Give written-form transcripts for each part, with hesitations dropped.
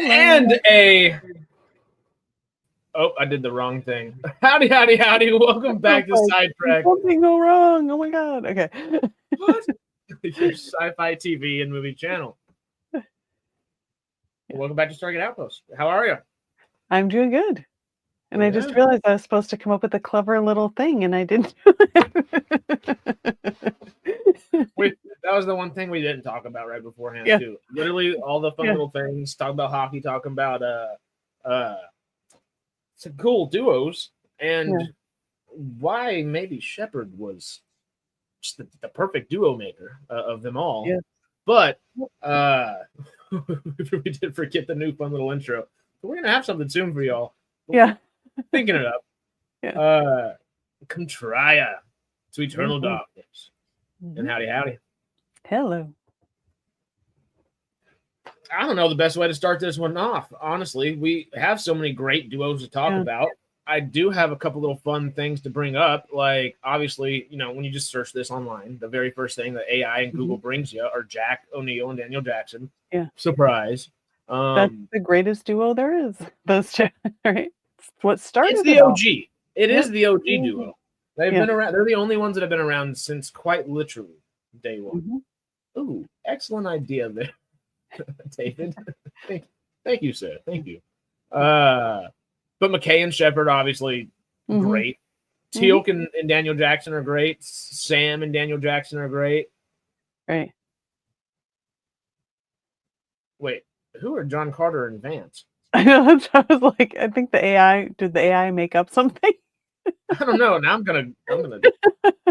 And a... Oh, I did the wrong thing. Howdy, howdy, howdy. Welcome back to SciTrek. Something go wrong. Oh my god. Okay. What? Your sci-fi TV and movie channel. Yeah. Welcome back to Stargate Outpost. How are you? I'm doing good. And I just realized I was supposed to come up with a clever little thing, and I didn't do it. That was the one thing we didn't talk about right beforehand, Yeah. too. Literally all the fun little things. Talk about hockey, talking about some cool duos, and why maybe Sheppard was just the perfect duo maker of them all. Yeah. But we did forget the new fun little intro. But we're going to have something soon for y'all. Yeah. Thinking it up. Yeah. Contraria to Eternal Darkness. And howdy, howdy. Hello. I don't know the best way to start this one off. Honestly, we have so many great duos to talk about. I do have a couple little fun things to bring up. Like, obviously, you know, when you just search this online, the very first thing that AI and Google brings you are Jack O'Neill and Daniel Jackson. Yeah. Surprise. That's the greatest duo there is. Those two, right? It's what started It's the OG. It is the OG duo. They've been around. They're the only ones that have been around since quite literally day one. Ooh, excellent idea there, David. Thank you, sir. Thank you. But McKay and Sheppard, obviously, great. Teal'c and Daniel Jackson are great. Sam and Daniel Jackson are great. Right. Wait, who are John Carter and Vance? I know. I was like, I think the AI did the AI make up something? I don't know. Now I'm gonna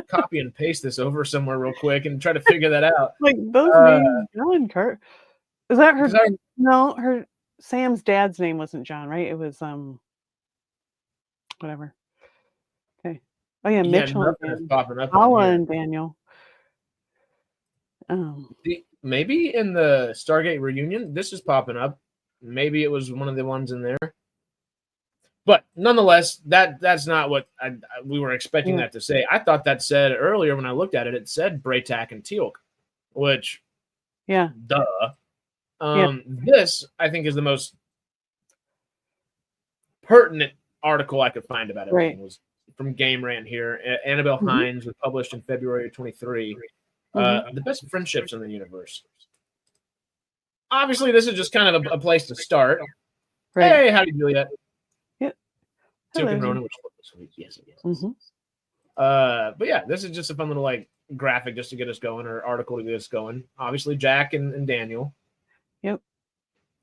copy and paste this over somewhere real quick and try to figure that out. Like those names, John Carter. Is that her? No, her Sam's dad's name wasn't John, right? It was whatever. Okay. Oh yeah, Mitchell and Paula and Daniel. Maybe in the Stargate reunion, this is popping up. Maybe it was one of the ones in there. But nonetheless, that's not what we were expecting that to say. I thought that said earlier when I looked at it, it said Braytak and Teal'c, which, duh. This, I think, is the most pertinent article I could find about everything. Was from Game Rant here. Annabelle Hines was published in February of 23. The best friendships in the universe. Obviously, this is just kind of a place to start. Right. Hey, howdy, Juliet. Teal'c and Ronan, which was sweet. Yes, it is. But yeah, this is just a fun little like graphic just to get us going, or article to get us going. Obviously, Jack and Daniel. Yep.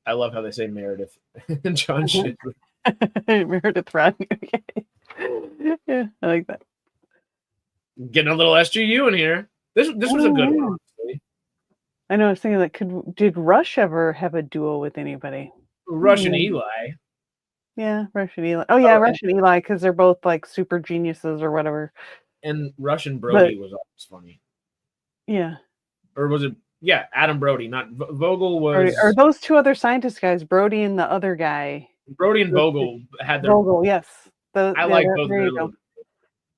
I love how they say Meredith and John Shipley. Meredith Rodney. Yeah, I like that. Getting a little SGU in here. This was a good one, honestly. I know. I was thinking like, did Rush ever have a duo with anybody? Rush and Eli. Yeah, Rush and Eli. Oh yeah, Rush and Eli, because they're both like super geniuses or whatever. And Rush and Brody was always funny. Yeah. Or was it? Yeah, Adam Brody, not Vogel was. Or those two other scientist guys, Brody and the other guy. Brody and Vogel had their. Vogel, yes. I like both.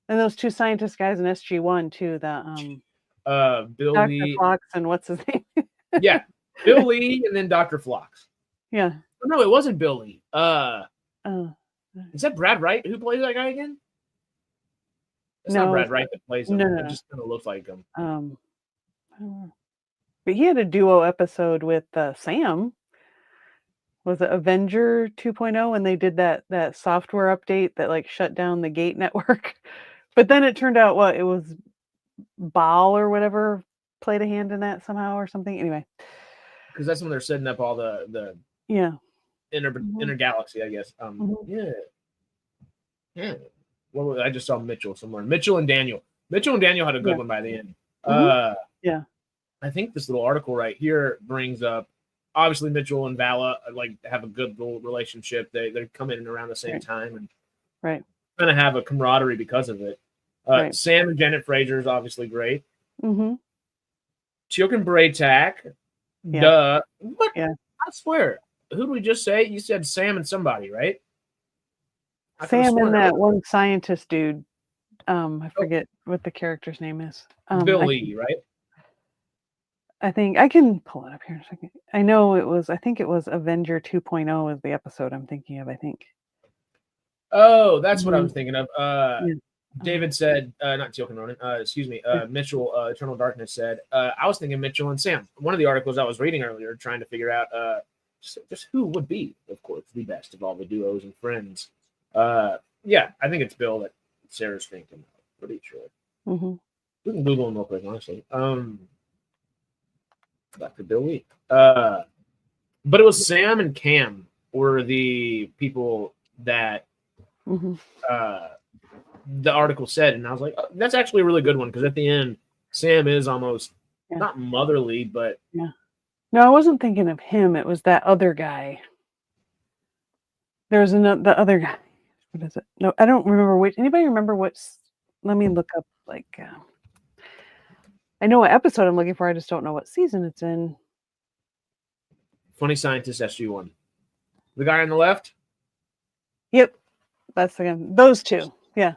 And those two scientist guys in SG-1 too. The Bill Dr. Lee. Phlox and what's his name? Yeah, Bill Lee and then Dr. Phlox. Yeah. Oh, no, it wasn't Bill Lee. Is that Brad Wright who plays that guy again? It's not Brad Wright that plays him. No. It just kind of looks like him. I don't know. But he had a duo episode with Sam. Was it Avenger 2.0 when they did that software update that like shut down the Gate network? But then it turned out it was Baal or whatever played a hand in that somehow or something. Anyway, because that's when they're setting up all the inner galaxy, I guess. Yeah. Well, I just saw Mitchell somewhere. Mitchell and Daniel had a good one by the end. I think this little article right here brings up, obviously Mitchell and Vala like have a good little relationship. They come in around the same time and kind of have a camaraderie because of it. Sam and Janet Fraser is obviously great. Teal'c and Braytak. Duh. What? Yeah. I swear. Who did we just say? You said Sam and somebody, right? Sam and that one scientist dude. I forget what the character's name is. Bill Lee, right? I think I can pull it up here in a second. I think it was Avenger 2.0 is the episode I'm thinking of, I think. Oh, that's what I was thinking of. Yeah. David said, not Teal Ronan, excuse me, Mitchell, Eternal Darkness said, I was thinking Mitchell and Sam. One of the articles I was reading earlier, trying to figure out just who would be, of course, the best of all the duos and friends. Yeah, I think it's Bill that Sarah's thinking. Pretty sure. Mm-hmm. We can Google him real quick, honestly. Dr. Bill Lee. But it was Sam and Cam were the people that the article said, and I was like, oh, that's actually a really good one, because at the end, Sam is almost not motherly, but no, I wasn't thinking of him. It was that other guy. There was the other guy. What is it? No, I don't remember which. Anybody remember what's? Let me look up. I know what episode I'm looking for. I just don't know what season it's in. Funny Scientist SG1. The guy on the left. Yep, that's the guy. Those two. Yeah.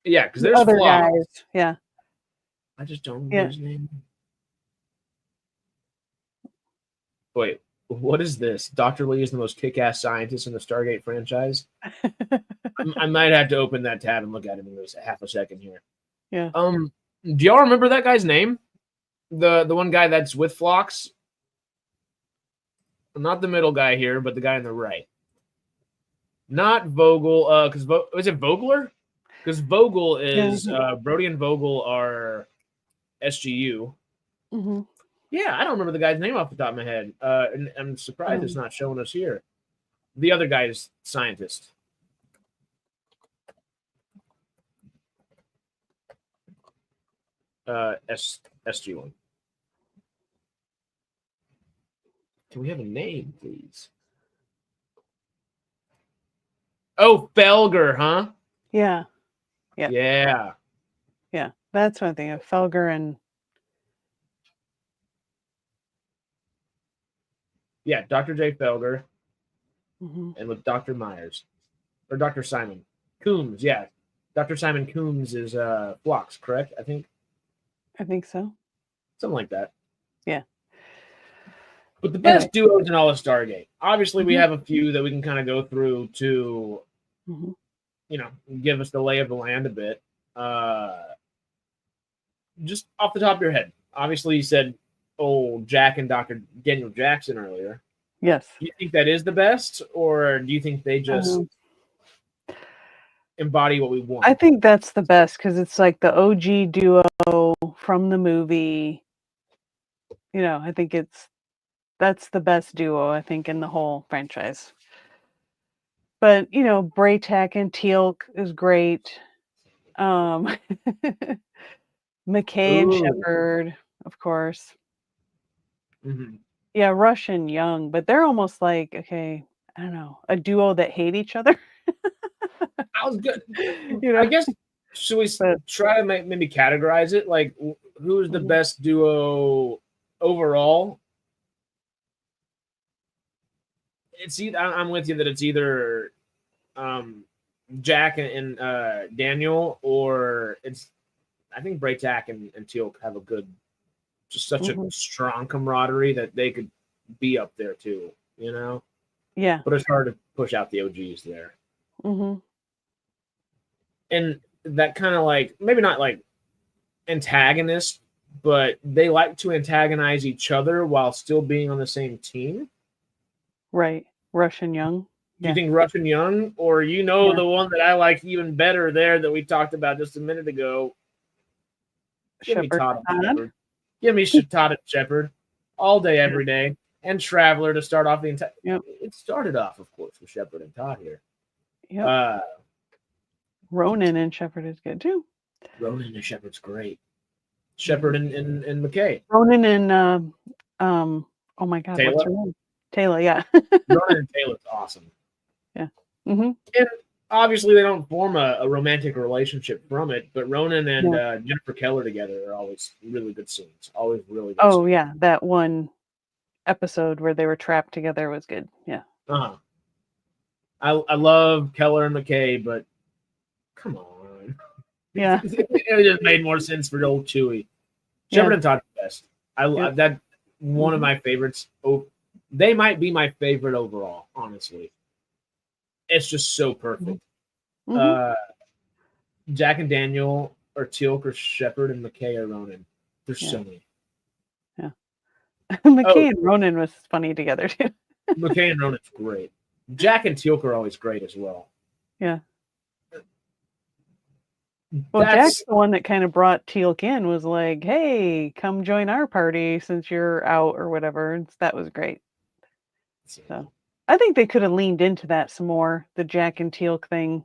Yeah, because there's other flaws. guys. Yeah. I just don't remember his name. Wait, what is this? Dr. Lee is the most kick-ass scientist in the Stargate franchise. I might have to open that tab and look at him in a half a second here. Yeah. Do y'all remember that guy's name? The one guy that's with Phlox? Not the middle guy here, but the guy on the right. Not Vogel. Is it Vogler? Because Vogel is Brody and Vogel are SGU. Mm-hmm. Yeah, I don't remember the guy's name off the top of my head. And I'm surprised it's not showing us here. The other guy is scientist. SG1. Can we have a name, please? Oh, Felger, huh? Yeah. Yeah. Yeah. That's one thing of Felger and. Yeah, Dr. J. Felger. Mm-hmm. And with Dr. Myers. Or Dr. Simon. Coombs, yeah. Dr. Simon Coombs is Phlox, correct? I think so. Something like that. Yeah. But the best duos in all of Stargate. Obviously, we have a few that we can kind of go through to, give us the lay of the land a bit. Just off the top of your head. Obviously, you said, Jack and Dr. Daniel Jackson earlier. Yes. Do you think that is the best, or do you think they just embody what we want? I think that's the best, because it's like the OG duo from the movie. I think that's the best duo, I think, in the whole franchise. But, Braytak and Teal'c is great. McKay and Sheppard, of course. Mm-hmm. Yeah, Rush and Young, but they're almost like, I don't know, a duo that hate each other. That was good. I guess, should we try to maybe categorize it? Like, who's the best duo overall? I'm with you that it's either Jack and Daniel, or I think Braytak and Teal'c have a good, just such a strong camaraderie that they could be up there too, Yeah. But it's hard to push out the OGs there. Mm-hmm. And that kind of maybe not antagonist, but they like to antagonize each other while still being on the same team. Right. Rush and Young. Do you think Rush and Young, or the one that I like even better there that we talked about just a minute ago? Give me Todd and Sheppard. Give me Todd and Sheppard all day, every day, and Traveler to start off the entire. Yep. It started off, of course, with Sheppard and Todd here. Yep. Ronan and Sheppard is good too. Ronan and Sheppard's great. Sheppard and McKay. Ronan and oh my God, Taylor? what's her name? Taylor, yeah. Ronan and Taylor's awesome. Yeah. Mm-hmm. And obviously they don't form a romantic relationship from it, but Ronan and Jennifer Keller together are always really good scenes. Always really good scenes. Yeah. That one episode where they were trapped together was good. Yeah. Uh-huh. I love Keller and McKay, but come on. Yeah. It just made more sense for old Chewie. Sheppard and Todd the best. I love that. one of my favorites. Oh, they might be my favorite overall, honestly. It's just so perfect. Jack and Daniel or Teal'c or Sheppard and McKay or Ronan. There's so many. Yeah. McKay and Ronan was funny together too. McKay and Ronan's great. Jack and Teal'c are always great as well. Yeah. Well, Jack's the one that kind of brought Teal'c in, was like, hey, come join our party since you're out or whatever. And that was great. So I think they could have leaned into that some more, the Jack and Teal'c thing.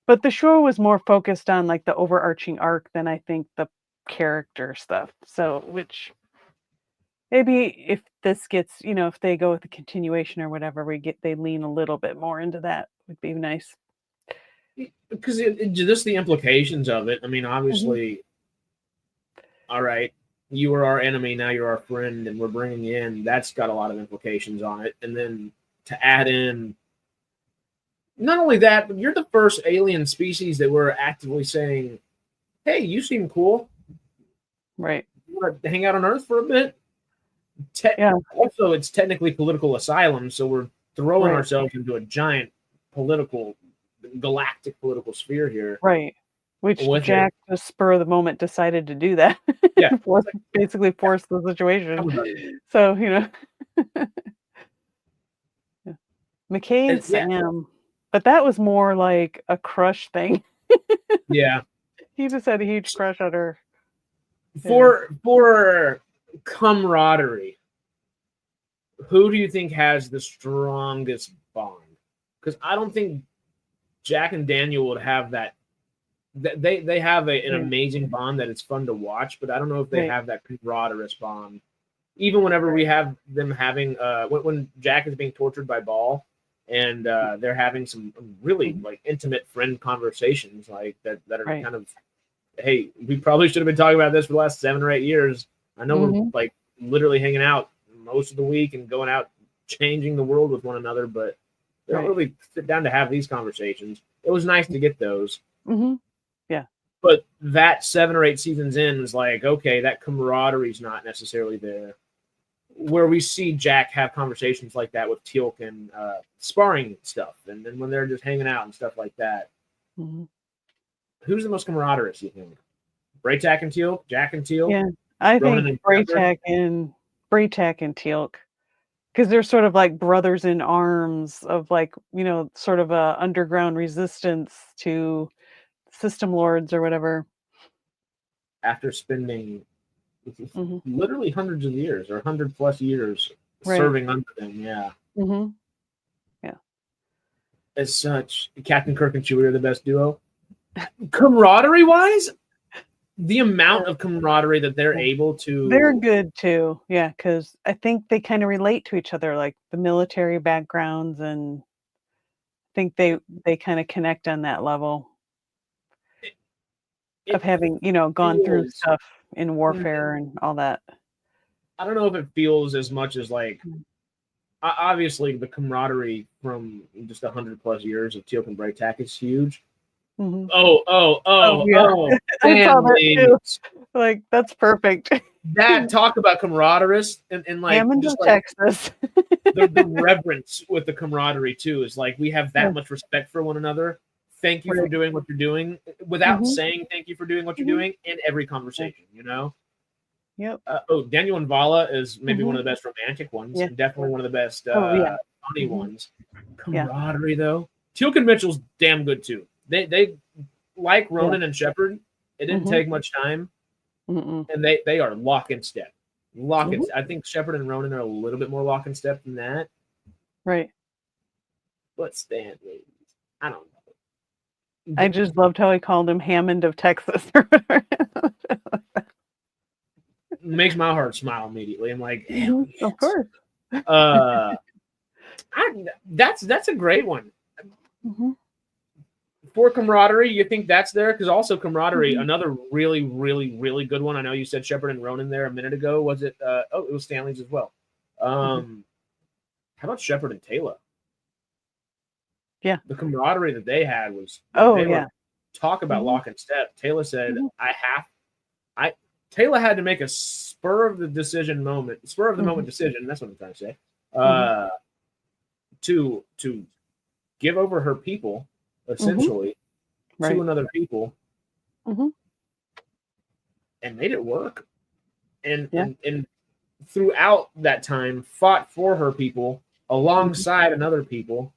But the show was more focused on like the overarching arc than I think the character stuff. So, which maybe if this gets, if they go with the continuation or whatever, they lean a little bit more into that, would be nice. Because just the implications of it. I mean, obviously, all right, you were our enemy, now you're our friend, and we're bringing you in. That's got a lot of implications on it. And then to add in, not only that, but you're the first alien species that we're actively saying, hey, you seem cool. Right. You want to hang out on Earth for a bit? Also, it's technically political asylum, so we're throwing ourselves into a giant galactic political sphere here. Right. Which Jack, just spur of the moment, decided to do that. Yeah. Basically forced the situation. So, McKay and Sam. But that was more like a crush thing. Yeah. He just had a huge crush on her. For camaraderie, who do you think has the strongest bond? Because I don't think Jack and Daniel would have that. They have an amazing bond that it's fun to watch, but I don't know if they have that camaraderie bond. Even whenever we have them having when Jack is being tortured by Ball, and they're having some really like intimate friend conversations like that are kind of, hey, we probably should have been talking about this for the last 7 or 8 years. I know we're like literally hanging out most of the week and going out changing the world with one another, but they don't really sit down to have these conversations. It was nice to get those. Yeah. But that 7 or 8 seasons in is like, okay, that camaraderie is not necessarily there. Where we see Jack have conversations like that with Teal'c and sparring stuff, and then when they're just hanging out and stuff like that. Who's the most camaraderie, you think? Braytak and Teal'c? Jack and Teal'c? Yeah, I think Braytak and Teal'c. Because they're sort of like brothers in arms of like, sort of a underground resistance to system lords or whatever. After spending literally hundreds of years or 100+ years serving under them, yeah. As such, Captain Kirk and Chewie are the best duo. Camaraderie-wise, the amount of camaraderie that they're able to... They're good too, yeah, because I think they kind of relate to each other, like the military backgrounds, and I think they kind of connect on that level of having, gone through stuff in warfare and all that. I don't know if it feels as much as like... Obviously, the camaraderie from just 100+ years of Teal'c and Braytak is huge. Yeah. I saw that too. Like, that's perfect. That talk about camaraderie and like Hammond just like Texas. the reverence with the camaraderie too is like we have that much respect for one another. Thank you for doing what you're doing without saying thank you for doing what you're doing in every conversation, Yep. Daniel and Vala is maybe one of the best romantic ones. Yeah. Definitely one of the best funny ones. Camaraderie though. Teal'c and Mitchell's damn good too. They like Ronan and Sheppard. It didn't take much time, and they are lock and step. I think Sheppard and Ronan are a little bit more lock and step than that. Right. But Stan, I don't know. I just loved how he called him Hammond of Texas. Makes my heart smile immediately. I'm like, of course. That's a great one. For camaraderie, you think that's there? Because also camaraderie, another really, really, really good one. I know you said Sheppard and Ronan there a minute ago. Was it? It was Stanley's as well. How about Sheppard and Taylor? Yeah, the camaraderie that they had was. Talk about lock and step. Taylor said, Taylor had to make a spur of the moment decision. That's what I'm trying to say. To give over her people, essentially, to another people, and made it work. And throughout that time, fought for her people alongside another people.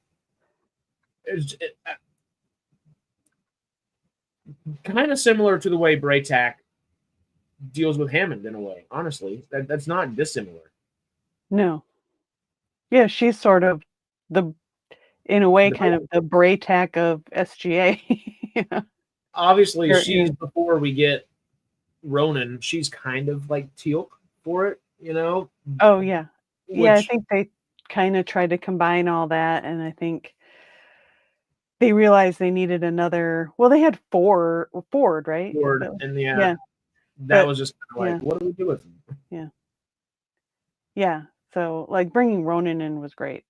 Kind of similar to the way Braytac deals with Hammond in a way. Honestly, that's not dissimilar. No. Yeah, she's sort of in a way, kind of the Braytac of SGA. Obviously, she's before we get Ronan. She's kind of like Teal'c for it, you know. Oh yeah, I think they kind of tried to combine all that, and I think they realized they needed another. Well, they had Ford, right? Ford, and that was just kind of like, what do we do with them? Yeah. So like bringing Ronan in was great.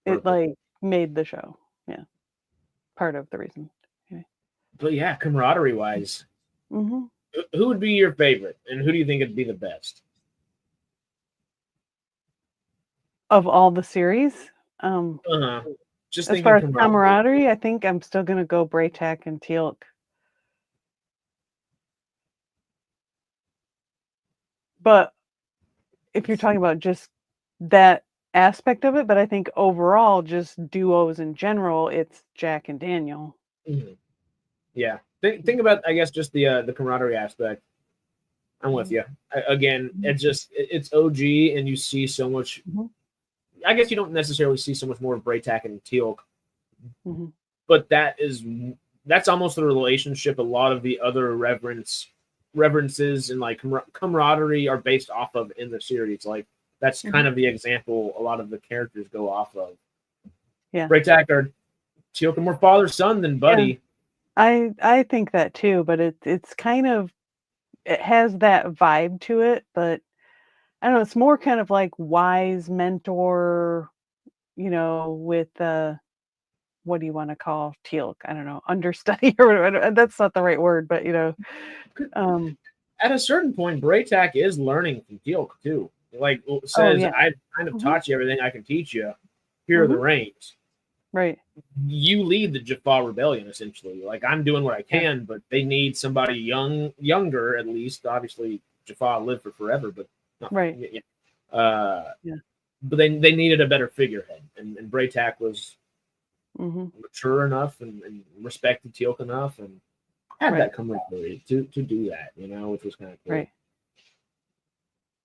Perfect. It like made the show. Yeah, part of the reason. Okay. But yeah, camaraderie wise, who would be your favorite, and who do you think would be the best of all the series? Just as far as camaraderie, I think I'm still gonna go Braytac and Teal'c. But if you're talking about just that aspect of it, but I think overall, just duos in general, it's Jack and Daniel. Yeah, think about, I guess, just the camaraderie aspect. I'm with you. Again, it's OG, and you see so much. I guess you don't necessarily see so much more of Braytac and Teal'c, but that's almost the relationship a lot of the other reverences and like camaraderie are based off of in the series. Like that's kind of the example a lot of the characters go off of. Yeah, Braytac or Teal'c are more father son than buddy. Yeah. I think that too, but it's kind of, it has that vibe to it, but I don't know, it's more kind of like wise mentor, you know, with what do you want to call Teal'c? I don't know, understudy or whatever. That's not the right word, but you know, at a certain point, Braytac is learning from Teal'c too. Like says, I've kind of taught you everything I can teach you. Here are the reins. Right. You lead the Jaffa rebellion essentially. Like I'm doing what I can, but they need somebody younger at least. Obviously, Jaffa lived for forever, but right. But they needed a better figurehead, and Braytac was mature enough and respected Teal'c enough, and had that camaraderie to do that, you know, which was kind of cool. Right.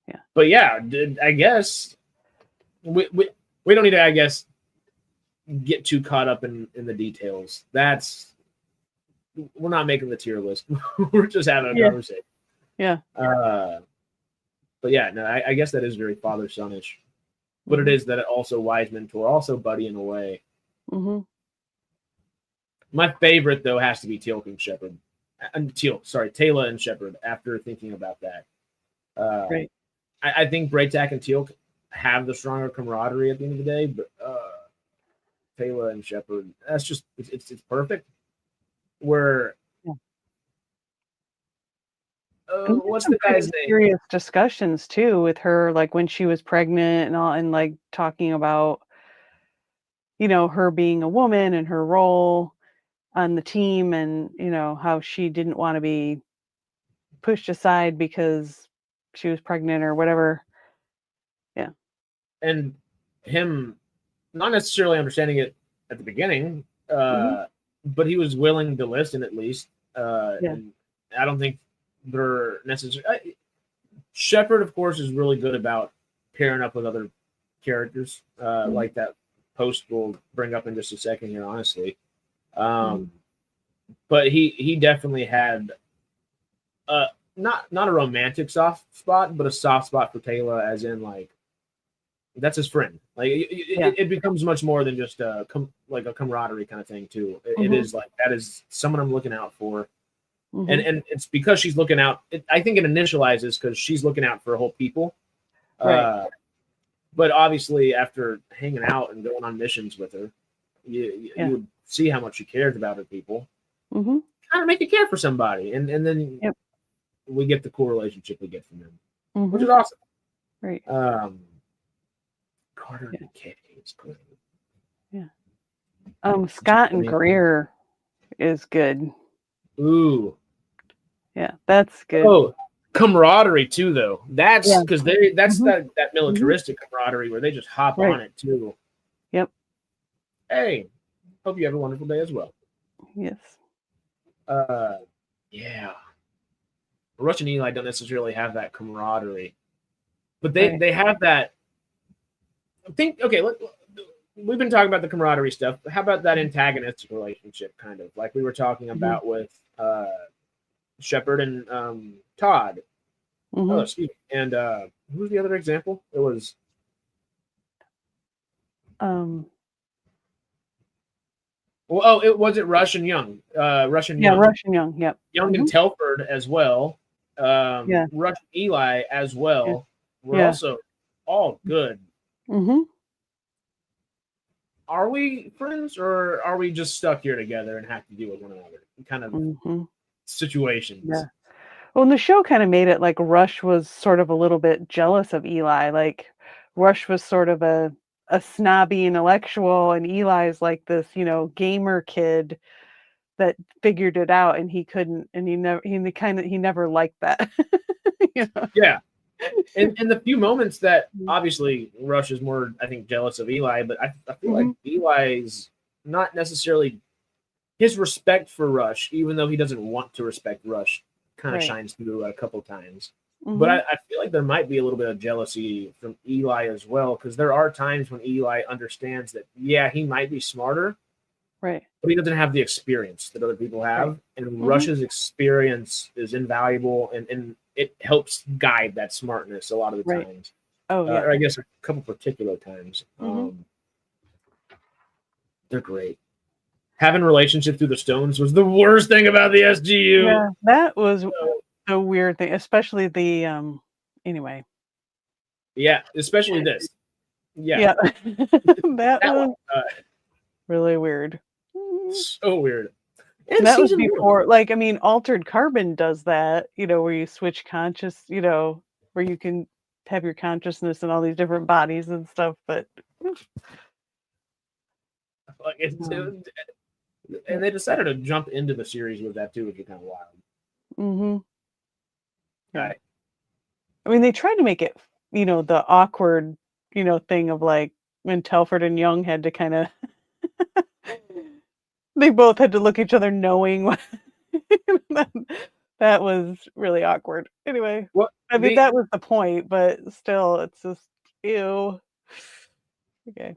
Yeah. But yeah, I guess we don't need to, I guess, get too caught up in the details. We're not making the tier list. We're just having a conversation. Yeah. But yeah, no, I guess that is very father-sonish. But it is that also wise mentor, also buddy in a way. My favorite though has to be Teal'c and Sheppard. Taylor and Sheppard. After thinking about that, right. I think Braytac and Teal'c have the stronger camaraderie at the end of the day, but Taylor and Sheppard, that's just it's perfect. Where what's the guy's name? Serious discussions too with her, like when she was pregnant and all, and like talking about, you know, her being a woman and her role on the team, and you know how she didn't want to be pushed aside because she was pregnant or whatever. Yeah. And him not necessarily understanding it at the beginning, but he was willing to listen at least. And I don't think they're necessarily. Sheppard, of course, is really good about pairing up with other characters, like that post we'll bring up in just a second here, honestly. But he definitely had not a romantic soft spot, but a soft spot for Taylor, as in like that's his friend. Like it becomes much more than just like a camaraderie kind of thing too. It is like that is someone I'm looking out for, and it's because she's looking out. I think it initializes because she's looking out for a whole people. Right. But obviously, after hanging out and going on missions with her, you would see how much she cares about her people. Kind of make you care for somebody, and then we get the cool relationship we get from him, which Mhm. is awesome. Right. Carter Decay is great. Yeah. Scott and Greer is good. Ooh. Yeah, that's good. Oh, Camaraderie too, though. That's because that's Mhm. that militaristic camaraderie where they just hop Right. on it too. Yep. Hey, hope you have a wonderful day as well. Yes. Yeah. Rush and Eli don't necessarily have that camaraderie, but they have that. I think okay. We've been talking about the camaraderie stuff. How about that antagonistic relationship, kind of like we were talking about with Sheppard and Todd. Oh, excuse me. And who was the other example? It was it wasn't Rush and Young. Rush and Young. Rush and Young. Yep. Young and Telford as well. Rush and Eli as well. We're also all good. Are we friends, or are we just stuck here together and have to deal with one another? Kind of situations. Yeah. Well, and the show kind of made it like Rush was sort of a little bit jealous of Eli. Like Rush was sort of a snobby intellectual, and Eli's like this, gamer kid that figured it out, and he couldn't, and he never liked that. Yeah. And the few moments that obviously Rush is more, I think, jealous of Eli, but I feel like Eli's not necessarily his respect for Rush, even though he doesn't want to respect Rush, kind of shines through a couple times. But I feel like there might be a little bit of jealousy from Eli as well, because there are times when Eli understands that, he might be smarter, but he doesn't have the experience that other people have. And Rush's experience is invaluable, and it helps guide that smartness a lot of the times. Or I guess a couple particular times. They're great. Having relationships through the Stones was the worst thing about the SGU. Yeah, that was a weird thing, especially the anyway. Yeah, especially this. Yeah. that was really weird. So weird. And that was before, like, I mean, Altered Carbon does that, where you switch conscious, where you can have your consciousness in all these different bodies and stuff, but like and they decided to jump into the series with that too, which is kind of wild. Yeah. I mean, they tried to make it, the awkward, thing of like when Telford and Young had to kind of they both had to look at each other knowing what that was really awkward. Anyway, I mean, that was the point, but still, it's just ew. Okay.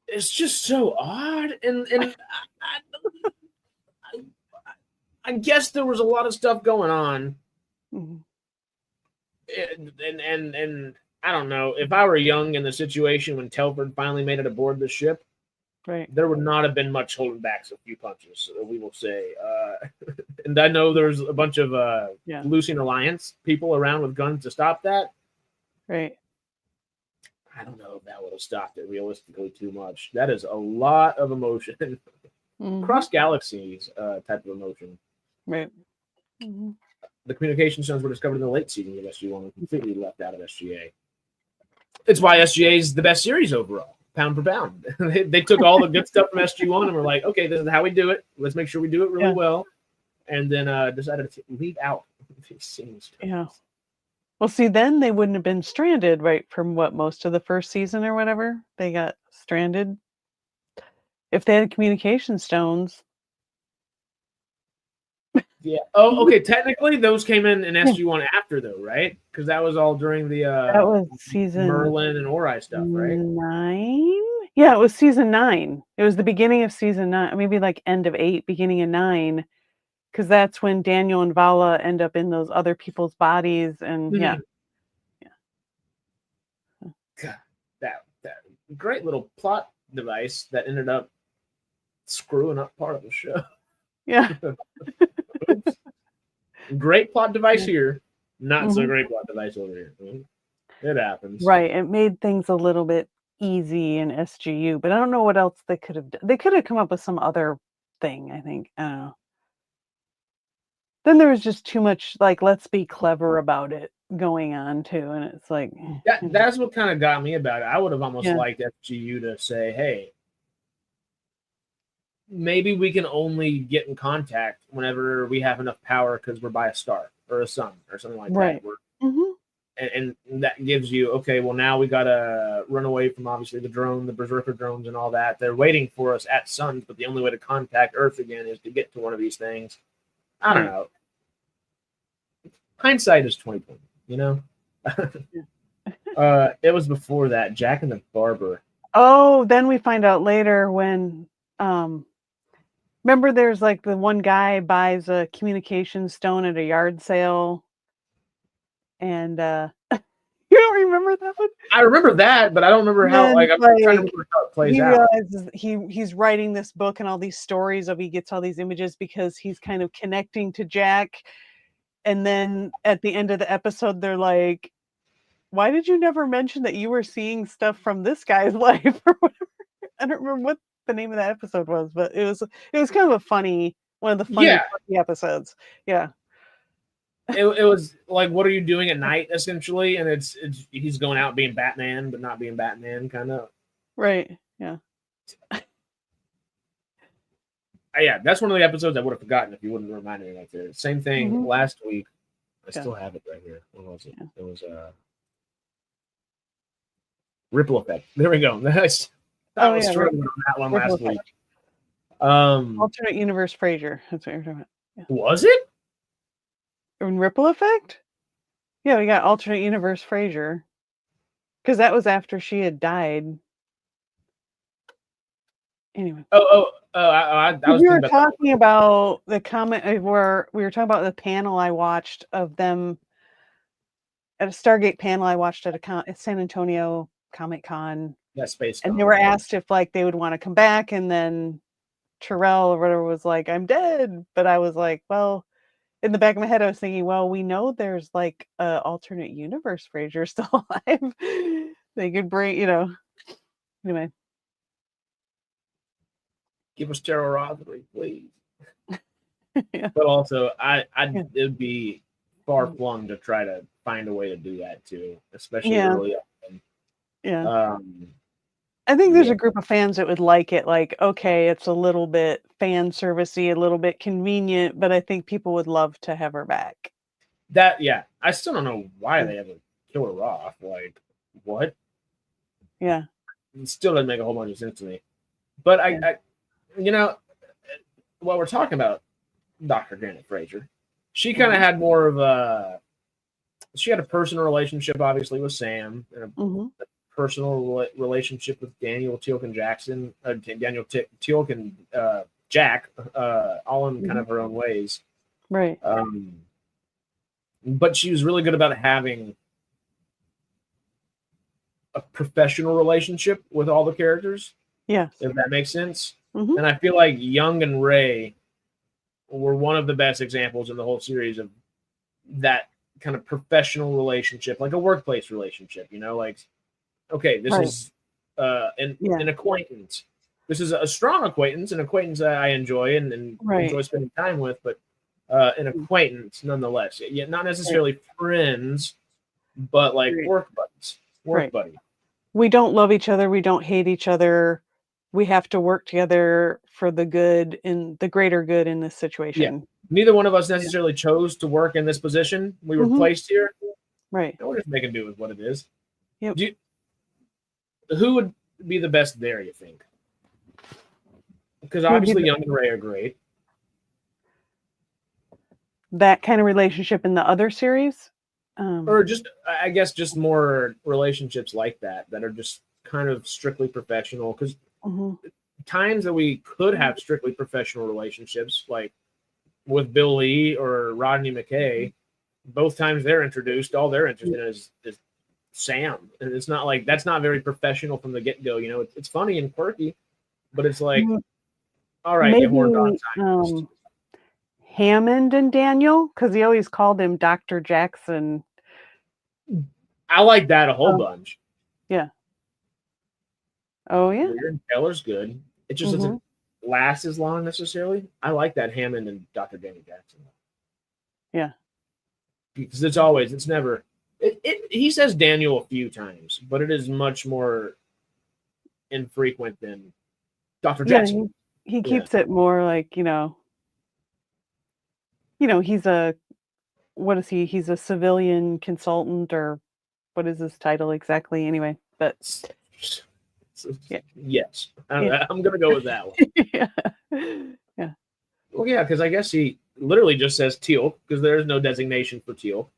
It's just so odd, and I guess there was a lot of stuff going on, and I don't know, if I were young in the situation when Telford finally made it aboard the ship, there would not have been much holding back a few punches, we will say. And I know there's a bunch of Lucian Alliance people around with guns to stop that. Right. I don't know if that would have stopped it realistically too much. That is a lot of emotion. Cross galaxies type of emotion. Right. The communication stones were discovered in the late season of SG1 and completely left out of SGA. It's why SGA is the best series overall, pound for pound. They took all the good stuff from SG1 and were like, okay, this is how we do it. Let's make sure we do it really well. And then decided to leave out these scenes. Yeah. Well, see, then they wouldn't have been stranded, right, from most of the first season or whatever. They got stranded. If they had communication stones. Yeah. Oh, okay. Technically, those came in SG1 after, though, right? Because that was all during the that was season Merlin and Ori stuff, right? 9. Yeah, it was season 9. It was the beginning of season 9, maybe like end of 8, beginning of 9, because that's when Daniel and Vala end up in those other people's bodies, and God, that great little plot device that ended up screwing up part of the show. Yeah. Great plot device here, not so great plot device over here. It happens. Right. It made things a little bit easy in SGU, but I don't know what else they could have done. They could have come up with some other thing, I think. I don't know. then there was just too much like let's be clever about it going on too, and it's like that's what kind of got me about it. I would have almost liked FGU to say, hey, maybe we can only get in contact whenever we have enough power because we're by a star or a sun or something like that. And that gives you, okay, well, now we got to run away from obviously the drone, the Berserker drones and all that. They're waiting for us at suns, but the only way to contact Earth again is to get to one of these things. I don't know. Hindsight is 20/20, you know? It was before that, Jack and the Barber. Oh, then we find out later when remember there's like the one guy buys a communication stone at a yard sale, and you don't remember that one? I remember that, but I don't remember how. Like, I'm trying to remember how it plays out. Realizes he's writing this book and all these stories of he gets all these images because he's kind of connecting to Jack, and then at the end of the episode, they're like, "Why did you never mention that you were seeing stuff from this guy's life or whatever?" I don't remember what the name of that episode was, but it was kind of a funny one of the funny episodes. Yeah. It was like, what are you doing at night, essentially? And it's he's going out being Batman, but not being Batman, kind of. Right. Yeah. Yeah, that's one of the episodes I would have forgotten if you wouldn't remind me right there. Same thing last week. I still have it right here. What was it? It was Ripple Effect. There we go. I was struggling on that one last week. Alternate Universe Frasier. That's what you're talking about. Yeah. Was it? In Ripple Effect? Yeah, we got Alternate Universe Frasier. Because that was after she had died. Anyway. I was we were talking about the comment where we were talking about the panel I watched of them at a Stargate panel I watched at a San Antonio Comic Con. Yeah, Space. And they were asked if like they would want to come back, and then Terrell or whatever was like, "I'm dead," but I was like, well, in the back of my head, I was thinking, well, we know there's like a alternate universe Frasier still alive. They could bring, anyway. Give us terrorology, please. But also, it would be far flung to try to find a way to do that too, especially early on. Yeah. I think there's a group of fans that would like it. Like, okay, it's a little bit fan servicey, a little bit convenient, but I think people would love to have her back. I still don't know why they ever kill her off. Like, what? Yeah. It still doesn't make a whole bunch of sense to me. But I while we're talking about Dr. Janet Fraser, she kind of had more of she had a personal relationship, obviously, with Sam, and a personal relationship with Daniel Teal'c Jackson, Daniel Teal'c and Jack, all in kind of her own ways. Right. But she was really good about having a professional relationship with all the characters. Yeah. If that makes sense. And I feel like Young and Ray were one of the best examples in the whole series of that kind of professional relationship, like a workplace relationship, like, okay, this is an acquaintance. This is a strong acquaintance, an acquaintance that I enjoy and enjoy spending time with, but an acquaintance nonetheless. Yeah, not necessarily friends, but like work buddies. Buddy. We don't love each other. We don't hate each other. We have to work together for the good, in the greater good in this situation. Yeah. Neither one of us necessarily chose to work in this position. We were placed here. Right. We're just making do with what it is. Yep. Who would be the best there, you think? Because obviously Young and Ray are great. That kind of relationship in the other series? Or just, I guess, just more relationships like that are just kind of strictly professional. Because times that we could have strictly professional relationships, like with Bill Lee or Rodney McKay, both times they're introduced, all they're interested in is Sam. And it's not like, that's not very professional from the get-go. It's funny and quirky, but it's like, all right, maybe, horned on scientist. Hammond and Daniel, because he always called him Dr. Jackson. I like that a whole bunch. Yeah. Oh, yeah. Weird. Keller's good. It just doesn't last as long necessarily. I like that Hammond and Dr. Danny Jackson. Yeah. Because it's never. He says Daniel a few times, but it is much more infrequent than Dr. Jackson. He keeps it more like, he's what is he? He's a civilian consultant, or what is his title exactly anyway? But yes, I'm going to go with that one. Yeah. Well, yeah, because I guess he literally just says Teal, because there is no designation for Teal.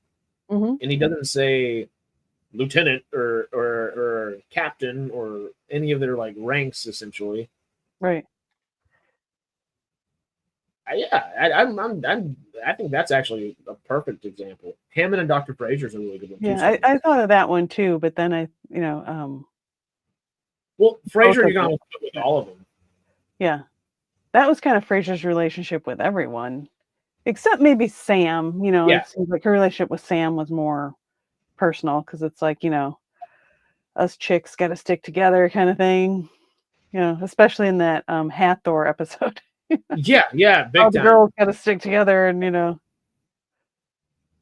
Mm-hmm. And he doesn't say lieutenant or captain or any of their like ranks, essentially. Right. I think that's actually a perfect example. Hammond and Dr. Fraser is a really good one. Yeah, I thought of that one too, but then well, Fraser, you're gonna put with all of them. Yeah, that was kind of Fraser's relationship with everyone, except maybe Sam. It seems like her relationship with Sam was more personal, because it's like, us chicks got to stick together kind of thing. Especially in that Hathor episode. yeah, big all the time. girls got to stick together, and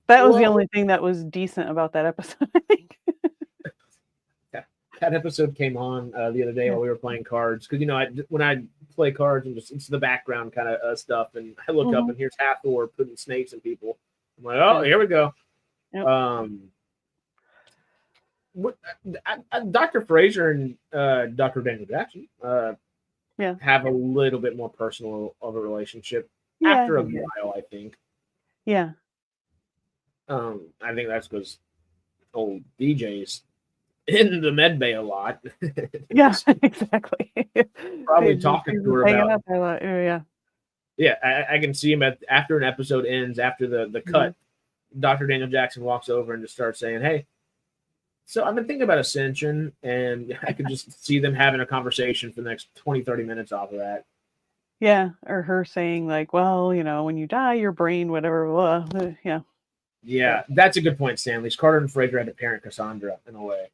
that was the only thing that was decent about that episode, I think. That episode came on the other day while we were playing cards, because when I play cards and just it's the background kind of stuff, and I look up and here's Hathor putting snakes in people. I'm like, oh, here we go. Yep. Dr. Fraser and Dr. Daniel Jackson have a little bit more personal of a relationship after a while, I think. Yeah. I think that's because old DJ's in the med bay a lot. Yeah, exactly. Probably talking to her about. Yeah, I can see him after an episode ends, after the cut. Dr. Daniel Jackson walks over and just starts saying, "Hey, so I've been thinking about Ascension," and I could just see them having a conversation for the next 20-30 minutes off of that. Yeah, or her saying like, "Well, when you die, your brain, whatever." Yeah. Yeah, that's a good point, Stanley. Carter and Fraser had to parent Cassandra in a way.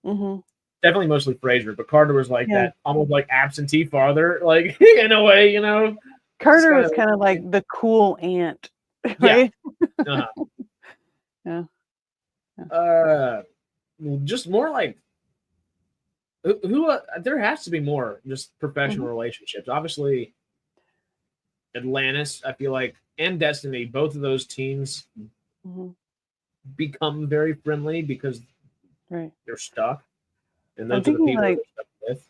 Mm-hmm. Definitely mostly Fraser, but Carter was like that, almost like absentee father, like in a way, Carter was kind of like the cool aunt, right? Yeah. Just more like who there has to be more just professional relationships. Obviously, Atlantis, I feel like, and Destiny, both of those teams become very friendly because they're stuck, and those are the people they're stuck with.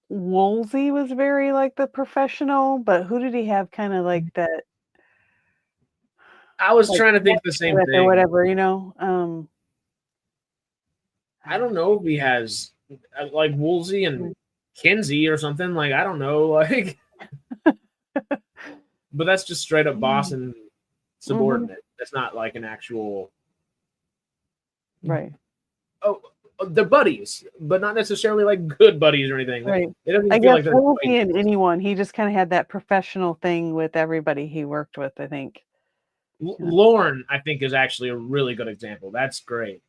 Woolsey was very like the professional, but who did he have kind of like that? I was trying to think the same thing. Or whatever, I don't know if he has like Woolsey and Kinsey or something. Like, I don't know, like, but that's just straight up boss and subordinate. That's not like an actual. Right. Oh, they're buddies, but not necessarily like good buddies or anything. Right. It doesn't I feel guess like Woolsey and anyone, he just kind of had that professional thing with everybody he worked with, I think. Lorne, I think, is actually a really good example. That's great.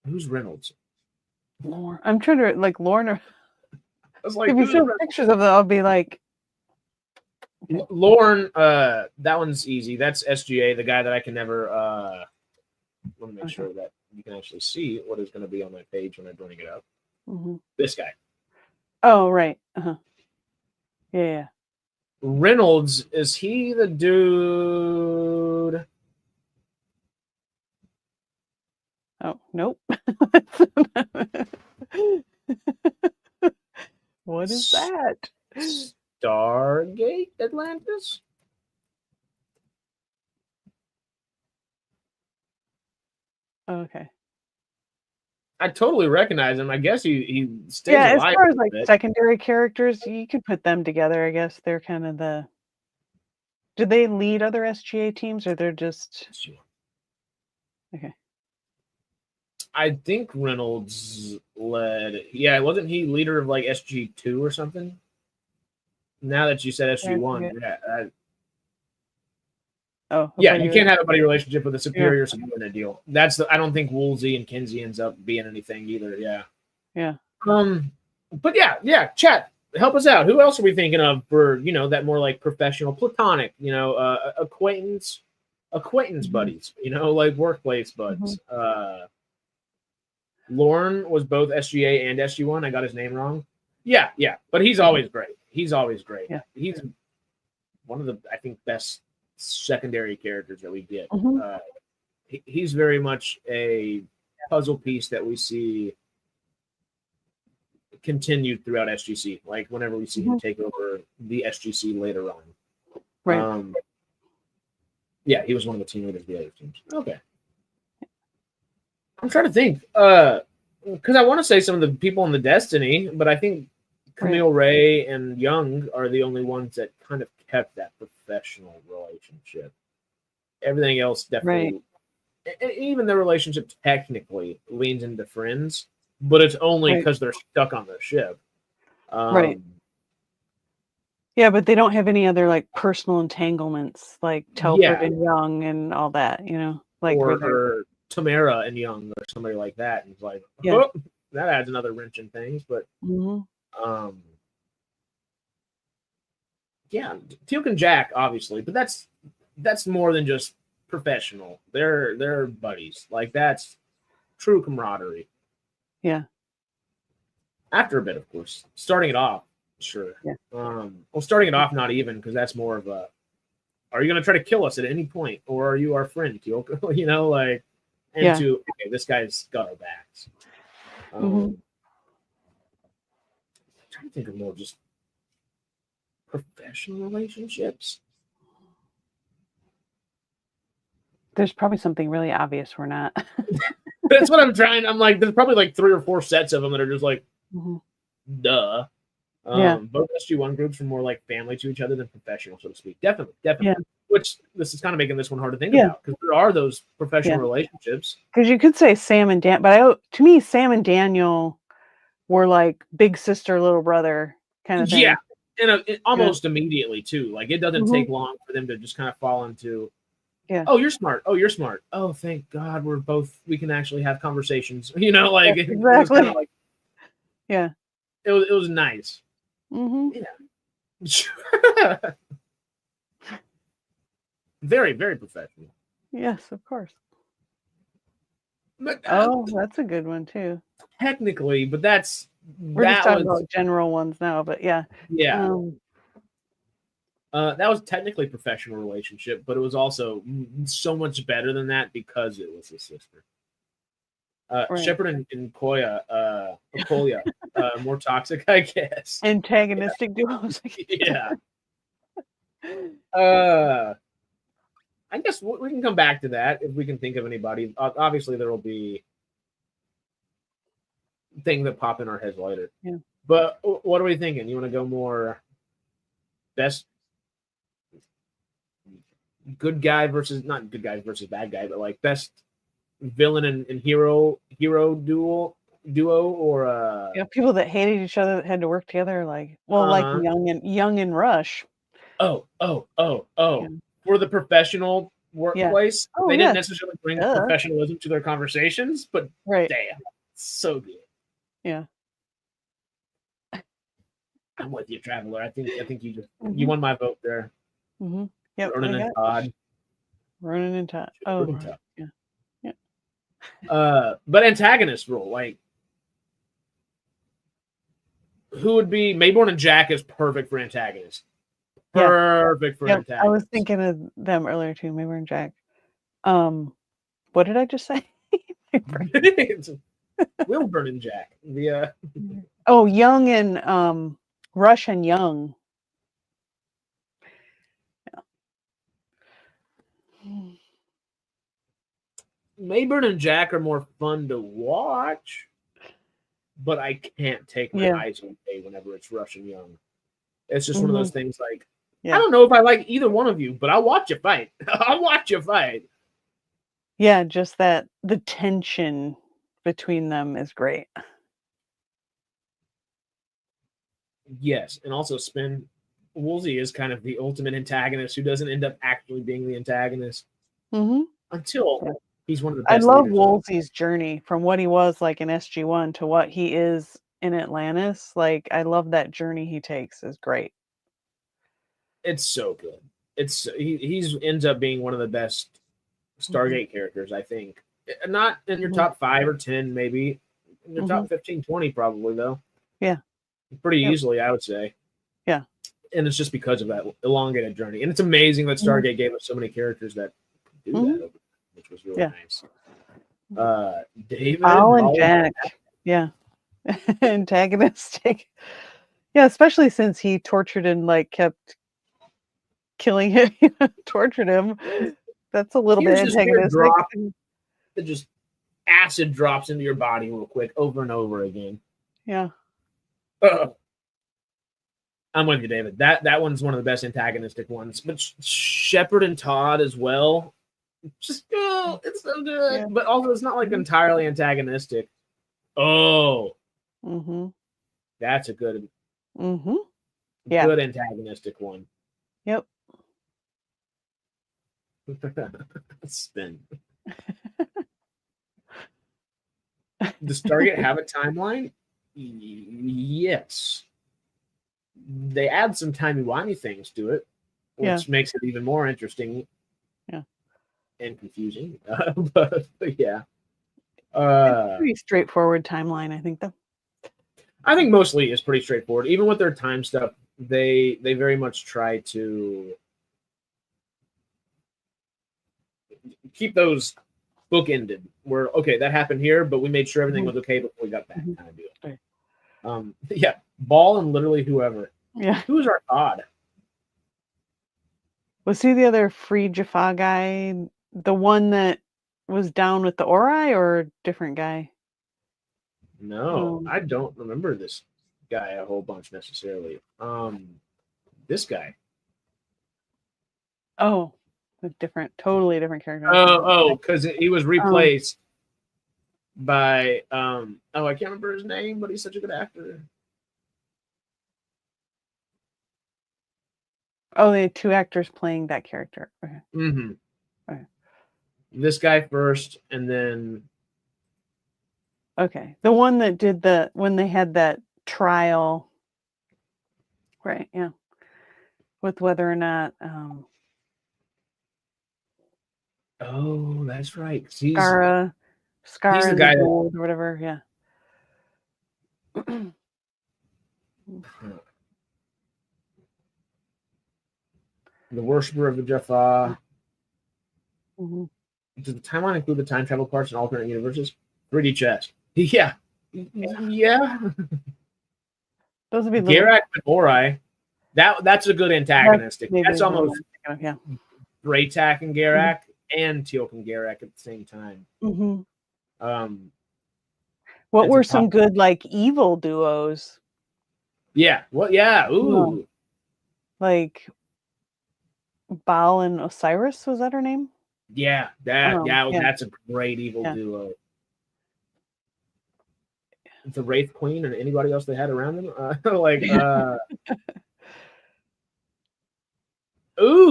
Who's Reynolds? Lorne. I'm trying to like Lorne. I was like, if you show pictures of it, I'll be like. Okay. Lorne, that one's easy. That's SGA, the guy that I can never. Let me make sure that you can actually see what is going to be on my page when I bring it up. This guy. Oh, right. Yeah. Reynolds, is he the dude? Oh, nope. What is that? Stargate Atlantis? Okay. I totally recognize him. I guess he stays alive. Yeah, as far as like secondary characters, you could put them together. I guess they're kind of the. Do they lead other SGA teams, or they're just? Okay. I think Reynolds led. Yeah, wasn't he leader of like SG2 or something? Now that you said SG1, you can't have a buddy relationship with a superior subordinate deal. That's I don't think Woolsey and Kinsey ends up being anything either. Yeah. Yeah. But yeah, chat. help us out. Who else are we thinking of for, that more like professional, platonic, acquaintance buddies, like workplace buds. Lorne was both SGA and SG1. I got his name wrong. Yeah. But he's always great. He's Yeah. He's one of the, I think, best secondary characters that we get. He's very much a puzzle piece that we see continued throughout SGC. Like whenever we see him take over the SGC later on. Right. Yeah, he was one of the team leaders of the other teams. Okay. I'm trying to think. Because I want to say some of the people in the Destiny, but I think Camille Ray and Young are the only ones that kind of kept that professional relationship. Everything else definitely, and even the relationship technically leans into friends, but it's only because they're stuck on the ship. Right. Yeah, but they don't have any other like personal entanglements like Telford and Young and all that, like or Tamara and Young or somebody like that. And it's like, oh, that adds another wrench in things. But Teal'c and Jack, obviously, but that's more than just professional. They're buddies. Like that's true camaraderie. Yeah. After a bit, of course. Starting it off, sure. Yeah. Well, starting it off, not even, because that's more of a, are you going to try to kill us at any point, or are you our friend, Teal'c? Okay, this guy's got our backs. I'm trying to think of more just professional relationships. There's probably something really obvious we're not. That's what I'm trying. I'm like, there's probably like 3 or 4 sets of them that are just like, duh. Both SG1 groups are more like family to each other than professional, so to speak. Definitely. Yeah. Which this is kind of making this one hard to think about because there are those professional relationships. Because you could say Sam and Dan, but to me, Sam and Daniel were like big sister, little brother kind of thing. Yeah, and almost immediately too. Like it doesn't take long for them to just kind of fall into. Yeah. Oh, you're smart. Oh, you're smart. Oh, thank God, we can actually have conversations. Like exactly. It was kind of like, yeah. It was nice. Yeah. Very, very professional. Yes, of course. But, that's a good one too. Technically, but we're just talking about general ones now. But yeah. That was technically a professional relationship, but it was also so much better than that because it was his sister. Sheppard and Koya, more toxic, I guess. Antagonistic duos. Yeah. I guess we can come back to that if we can think of anybody. Obviously, there will be things that pop in our heads later. Yeah. But what are we thinking? You want to go more best good guy versus not good guy versus bad guy, but like best villain and hero duo, or people that hated each other that had to work together, like like Young and Rush. Oh. For the professional workplace, they didn't necessarily bring professionalism to their conversations, but damn, so good. Yeah. I'm with you, Traveler. I think you just you won my vote there. Yep. Ronan and Todd. Ronan and Todd. Oh, right. Yeah. But antagonist role, like who would be Mayborn and Jack is perfect for antagonist. Perfect for antagonist. I was thinking of them earlier too, Mayborn and Jack. What did I just say? Wilburn and Jack. The Young and Rush and Young. Mayburn and Jack are more fun to watch, but I can't take my eyes away whenever it's Rush and Young. It's just one of those things like, I don't know if I like either one of you, but I'll watch you fight. I'll watch you fight. Yeah, just that the tension between them is great. Yes, and also Woolsey is kind of the ultimate antagonist who doesn't end up actually being the antagonist until he's one of the best. I love Woolsey's journey from what he was like in SG1 to what he is in Atlantis. Like, I love that journey he takes. Is great. It's so good. He's ends up being one of the best Stargate characters, I think. Not in your top 5 or 10, maybe. In your top 15, 20, probably, though. Yeah. Pretty easily, I would say. Yeah. And it's just because of that elongated journey. And it's amazing that Stargate gave us so many characters that do that, which was really nice. David. And Jack. Yeah. Antagonistic. Yeah, especially since he tortured and like kept killing him, tortured him. That's a little bit antagonistic. That just acid drops into your body real quick over and over again. Yeah. I'm with you, David. That one's one of the best antagonistic ones. But Sheppard and Todd as well. Just it's so good. Yeah. But also it's not like entirely antagonistic. Oh. That's a good good antagonistic one. Yep. Spin. Does Stargate have a timeline? Yes. They add some timey-wimey things to it, which makes it even more interesting. Yeah. And confusing. But yeah. It's a pretty straightforward timeline, I think, though. I think mostly it's pretty straightforward. Even with their time stuff, they very much try to keep those bookended. Where that happened here, but we made sure everything was okay before we got back. Kind of deal. Right. Ball and literally whoever. Yeah. Who is our god? Was he the other free Jaffa guy? The one that was down with the Ori, or a different guy? No, I don't remember this guy a whole bunch necessarily. This guy. Oh, a totally different character. Because he was replaced by I can't remember his name, but he's such a good actor. Oh, they had 2 actors playing that character. Okay. Okay. This guy first, and then the one that did when they had that trial, right? Yeah, with whether or not. Oh, that's right. He's the guy or whatever. Yeah. The worshiper of the Jaffa. Does the timeline include the time travel parts in alternate universes? 3D chess. Yeah. Those would be Garak and Ori. That's a good antagonistic. That's almost Braytak and Garak and Teal'c and Garak at the same time. What were some good like evil duos? Yeah. Well, yeah. Ooh. Like Baal and Osiris, was that her name? Yeah, that's a great evil duo. The Wraith Queen and anybody else they had around them,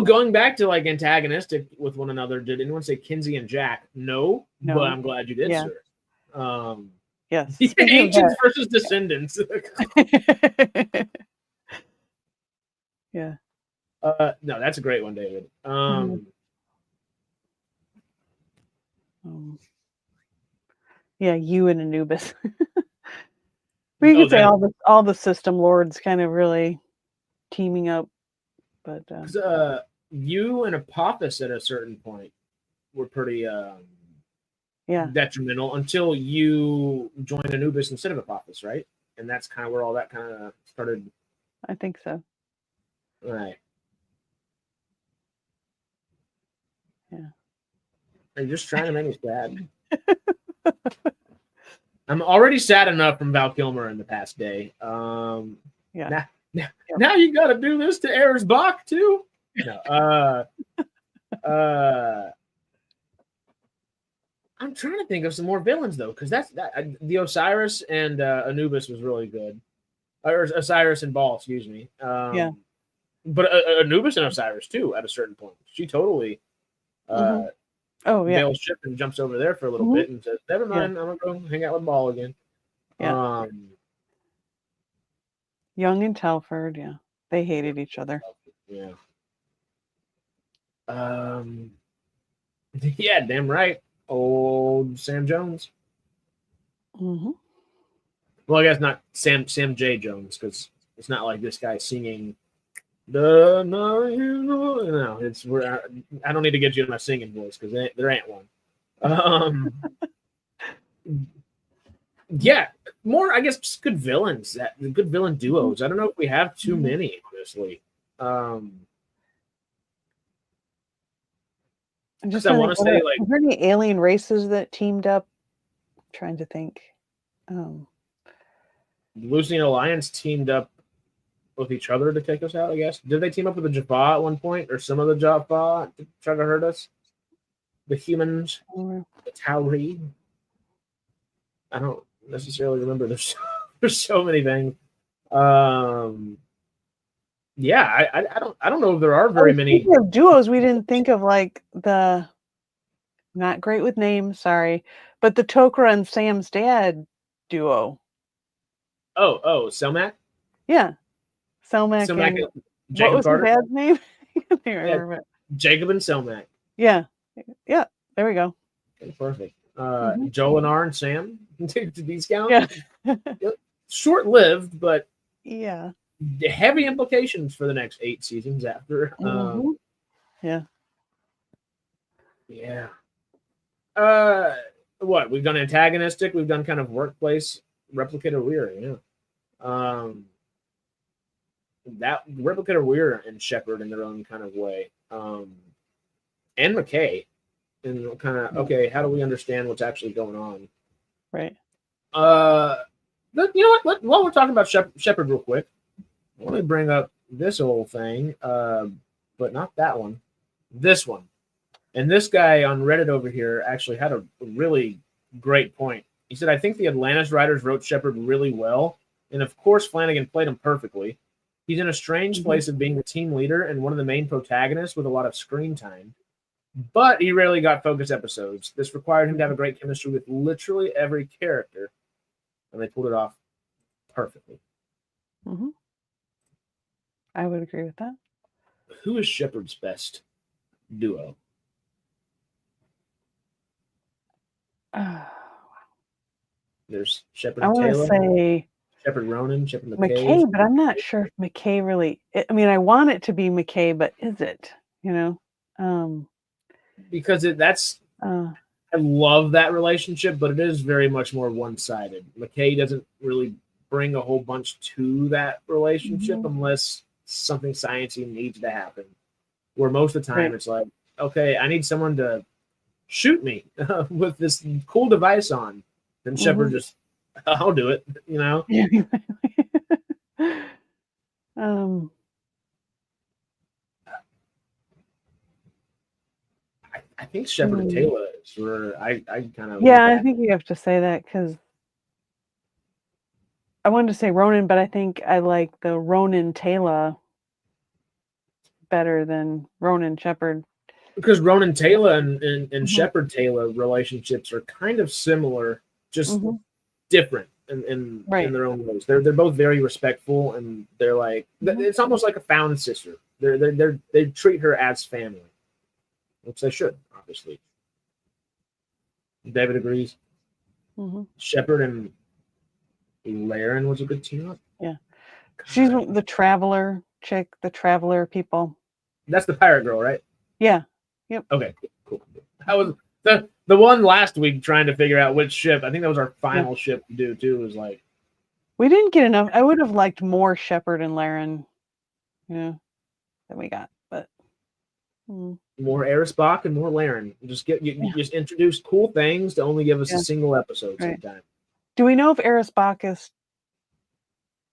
going back to like antagonistic with one another. Did anyone say Kinsey and Jack? No, but I'm glad you did, sir. Yes, Ancients versus Descendants. Yeah. No, that's a great one, David. You and Anubis. We could say all the system lords kind of really teaming up, but you and Apophis at a certain point were pretty detrimental until you joined Anubis instead of Apophis, right? And that's kind of where all that kind of started. I think so. Right. Yeah. Are you just trying to make me sad? I'm already sad enough from Val Kilmer in the past day. Now you got to do this to Eris Bach too. No. I'm trying to think of some more villains though, because the Osiris and Anubis was really good, or Osiris and Baal, excuse me. But Anubis and Osiris too. At a certain point, she totally. Bails ship and jumps over there for a little bit and says, "Never mind, I'm gonna go hang out with Baal again." Young and Telford, yeah. They hated each other. Yeah. Yeah, damn right. Old Sam Jones. Mm-hmm. Well, I guess not Sam J. Jones, because it's not like this guy singing the no, it's where I don't need to get you in my singing voice because there ain't one. Yeah, more I guess good villains, good villain duos. I don't know if we have too many, honestly. I want to say, like, are there any alien races that teamed up? I'm trying to think. Lucian Alliance teamed up with each other to take us out, I guess. Did they team up with the Jaffa at one point, or some of the Jaffa to try to hurt us? The humans, the Tauri. I don't necessarily remember. There's so many things. Yeah, I don't know if there are very many of duos. We didn't think of like the not great with names, sorry, but the Tok'ra and Sam's dad duo. Oh, Selmac? Yeah. Selmac and Jacob what was Carter? his dad's name? I can't remember it. Jacob and Selmac. Yeah. Yeah. There we go. Okay, perfect. Joe and R and Sam. Did these count? Yeah. Short-lived, but yeah. Heavy implications for the next 8 seasons after. Yeah. Yeah. What we've done antagonistic, we've done kind of workplace replicator weird, yeah. That replicator weird and Sheppard in their own kind of way. And McKay and kind of okay, how do we understand what's actually going on? Right. You know what? While we're talking about Sheppard real quick, let me bring up this old thing, but not that one. This one. And this guy on Reddit over here actually had a really great point. He said, I think the Atlantis writers wrote Sheppard really well. And of course, Flanagan played him perfectly. He's in a strange place of being the team leader and one of the main protagonists with a lot of screen time. But he rarely got focus episodes. This required him to have a great chemistry with literally every character. And they pulled it off perfectly. Mm-hmm. I would agree with that. Who is Sheppard's best duo? There's Sheppard and Taylor. I want to say Sheppard Ronan, Sheppard McKay, but I'm not sure if McKay really. I mean, I want it to be McKay, but is it? You know, because I love that relationship, but it is very much more one-sided. McKay doesn't really bring a whole bunch to that relationship unless something sciencey needs to happen. Where most of the time it's like, okay, I need someone to shoot me with this cool device on. Then Sheppard just, I'll do it, you know? I think Sheppard and Taylor is where I kind of... Yeah, I think you have to say that because I wanted to say Ronan, but I think I like the Ronan Taylor better than Ronan Sheppard. Because Ronan Taylor and Sheppard Taylor relationships are kind of similar, just different in their own ways. They're both very respectful, and they're like it's almost like a found sister. They treat her as family, which they should, obviously. David agrees. Sheppard and Laren was a good team up. Yeah, she's the Traveler chick, the Traveler people. That's the pirate girl, right? Yeah. Yep. Okay. Cool. I was the one last week trying to figure out which ship. I think that was our final ship to do too. Was like we didn't get enough. I would have liked more Sheppard and Laren, than we got, but more Erisbach and more Laren. Just just introduce cool things to only give us a single episode sometime. Do we know if Erisbach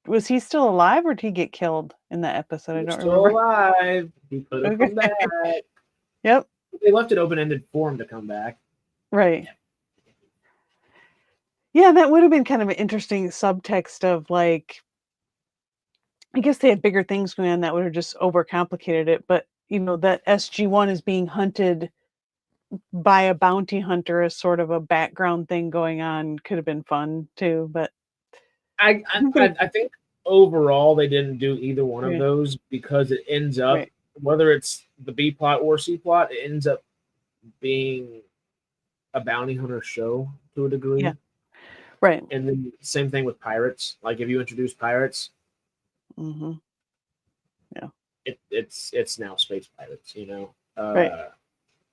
was he still alive or did he get killed in that episode? I don't remember. Still alive. He could have come back. Yep. They left it open-ended for him to come back. Right. Yeah, that would have been kind of an interesting subtext of like, I guess they had bigger things going on that would have just overcomplicated it. But, that SG-1 is being hunted by a bounty hunter as sort of a background thing going on could have been fun too. But I think overall they didn't do either one of those because it ends up, whether it's the B plot or C plot, it ends up being a bounty hunter show to a degree. Yeah. Right. And then same thing with pirates. Like if you introduce pirates, yeah, it's now space pirates, you know. Right.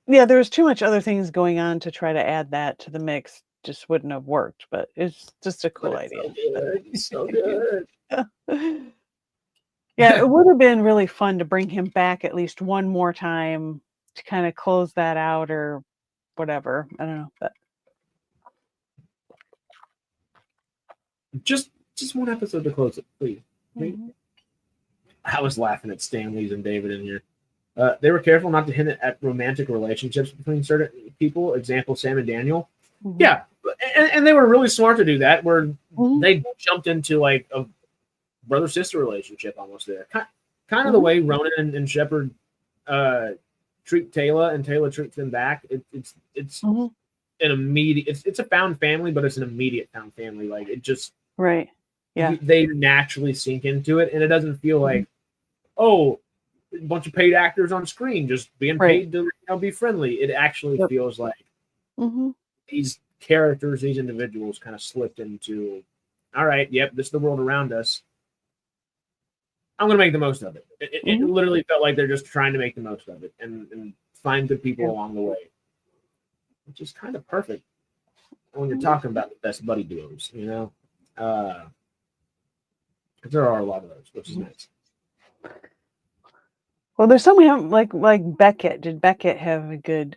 Yeah, there was too much other things going on to try to add that to the mix. Just wouldn't have worked, but it's just a cool idea. So good. Yeah, it would have been really fun to bring him back at least one more time to kind of close that out or whatever. I don't know. But just one episode to close it, please. I was laughing at Stanley's and David in here. They were careful not to hint at romantic relationships between certain people. Example, Sam and Daniel. Yeah, and they were really smart to do that, where they jumped into like a brother-sister relationship almost there. Kind of the way Ronan and Sheppard treat Taylor, and Taylor treats them back. It's an immediate. It's a found family, but it's an immediate found family. Like it just they naturally sink into it, and it doesn't feel like a bunch of paid actors on screen just being paid to be friendly. It actually feels like these characters, these individuals, kind of slipped into. All right, this is the world around us. I'm going to make the most of it. It literally felt like they're just trying to make the most of it and find good people along the way, which is kind of perfect when you're talking about the best buddy duos, you know? Because there are a lot of those, which is nice. Well, there's some we haven't, like Beckett. Did Beckett have a good...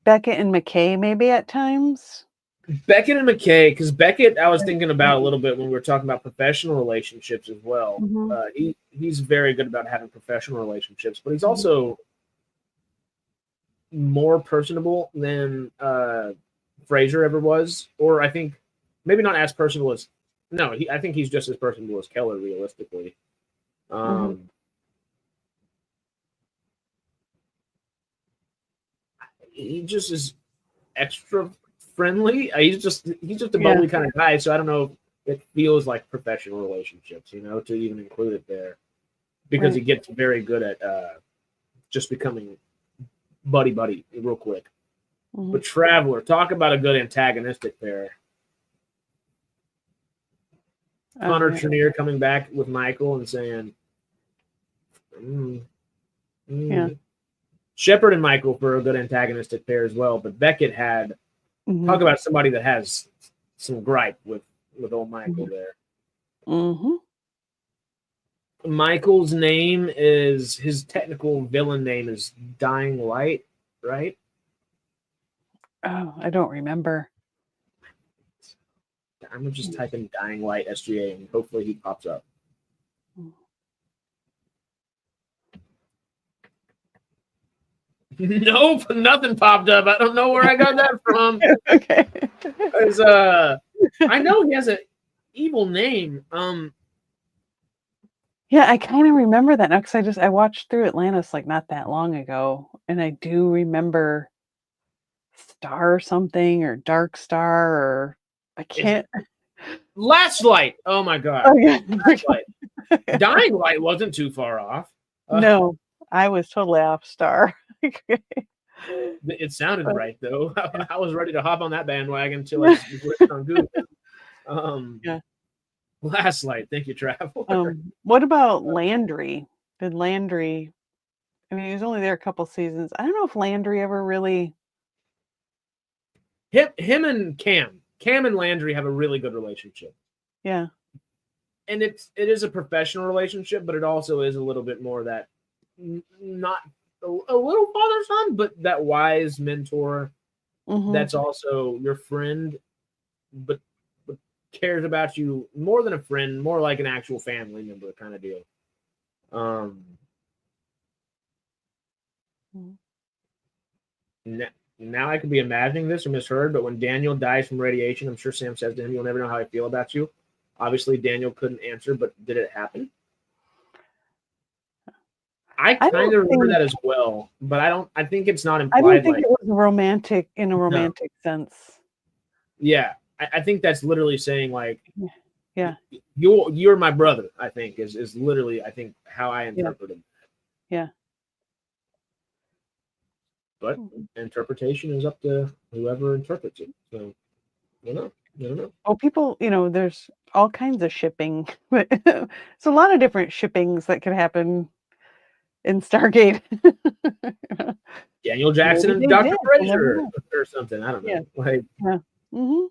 Beckett and McKay maybe at times? Beckett and McKay, because Beckett, I was thinking about a little bit when we were talking about professional relationships as well. He's very good about having professional relationships, but he's also more personable than Fraser ever was, or I think maybe not as personable as. No, I think he's just as personable as Keller, realistically. He just is extra friendly. He's just a bubbly kind of guy. So I don't know if it feels like professional relationships, you know, to even include it there, because he gets very good at just becoming buddy real quick. But Traveler, talk about a good antagonistic pair. Connor Trenier coming back with Michael and saying, Sheppard and Michael for a good antagonistic pair as well. But Beckett had talk about somebody that has some gripe with old Michael there. Michael's name is, his technical villain name is Dying Light, right? Oh, I don't remember. I'm gonna just type in Dying Light SGA and hopefully he pops up. Nope, nothing popped up. I don't know where I got that from. Okay. Because I know he has an evil name. Yeah, I kind of remember that now because I watched through Atlantis like not that long ago, and I do remember Star something or Dark Star or I can't. Last Light. Oh my god. Oh yeah. Light. Dying Light wasn't too far off. No, I was totally off Star. It sounded right though. I was ready to hop on that bandwagon until I was on Google. Last Light. Thank you, Traveler. What about Landry? Did Landry? I mean, he was only there a couple seasons. I don't know if Landry ever really. Him and Cam and Landry have a really good relationship. Yeah. And it is a professional relationship, but it also is a little bit more that not a little father-son, but that wise mentor that's also your friend, but cares about you more than a friend, more like an actual family member kind of deal. Now I could be imagining this or misheard, but when Daniel dies from radiation, I'm sure Sam says to him, "You'll never know how I feel about you." Obviously, Daniel couldn't answer, but did it happen? I kind of remember that as well, but I think it's not implied. I don't think it was romantic in a romantic sense. Yeah, I think that's literally saying like, Yeah. You're my brother, I think, is literally, I think, how I interpret him. Yeah. But interpretation is up to whoever interprets it. So, I don't know. Oh, people, there's all kinds of shipping. It's a lot of different shippings that could happen in Stargate. Daniel Jackson and Dr. Fraser or something. I don't know.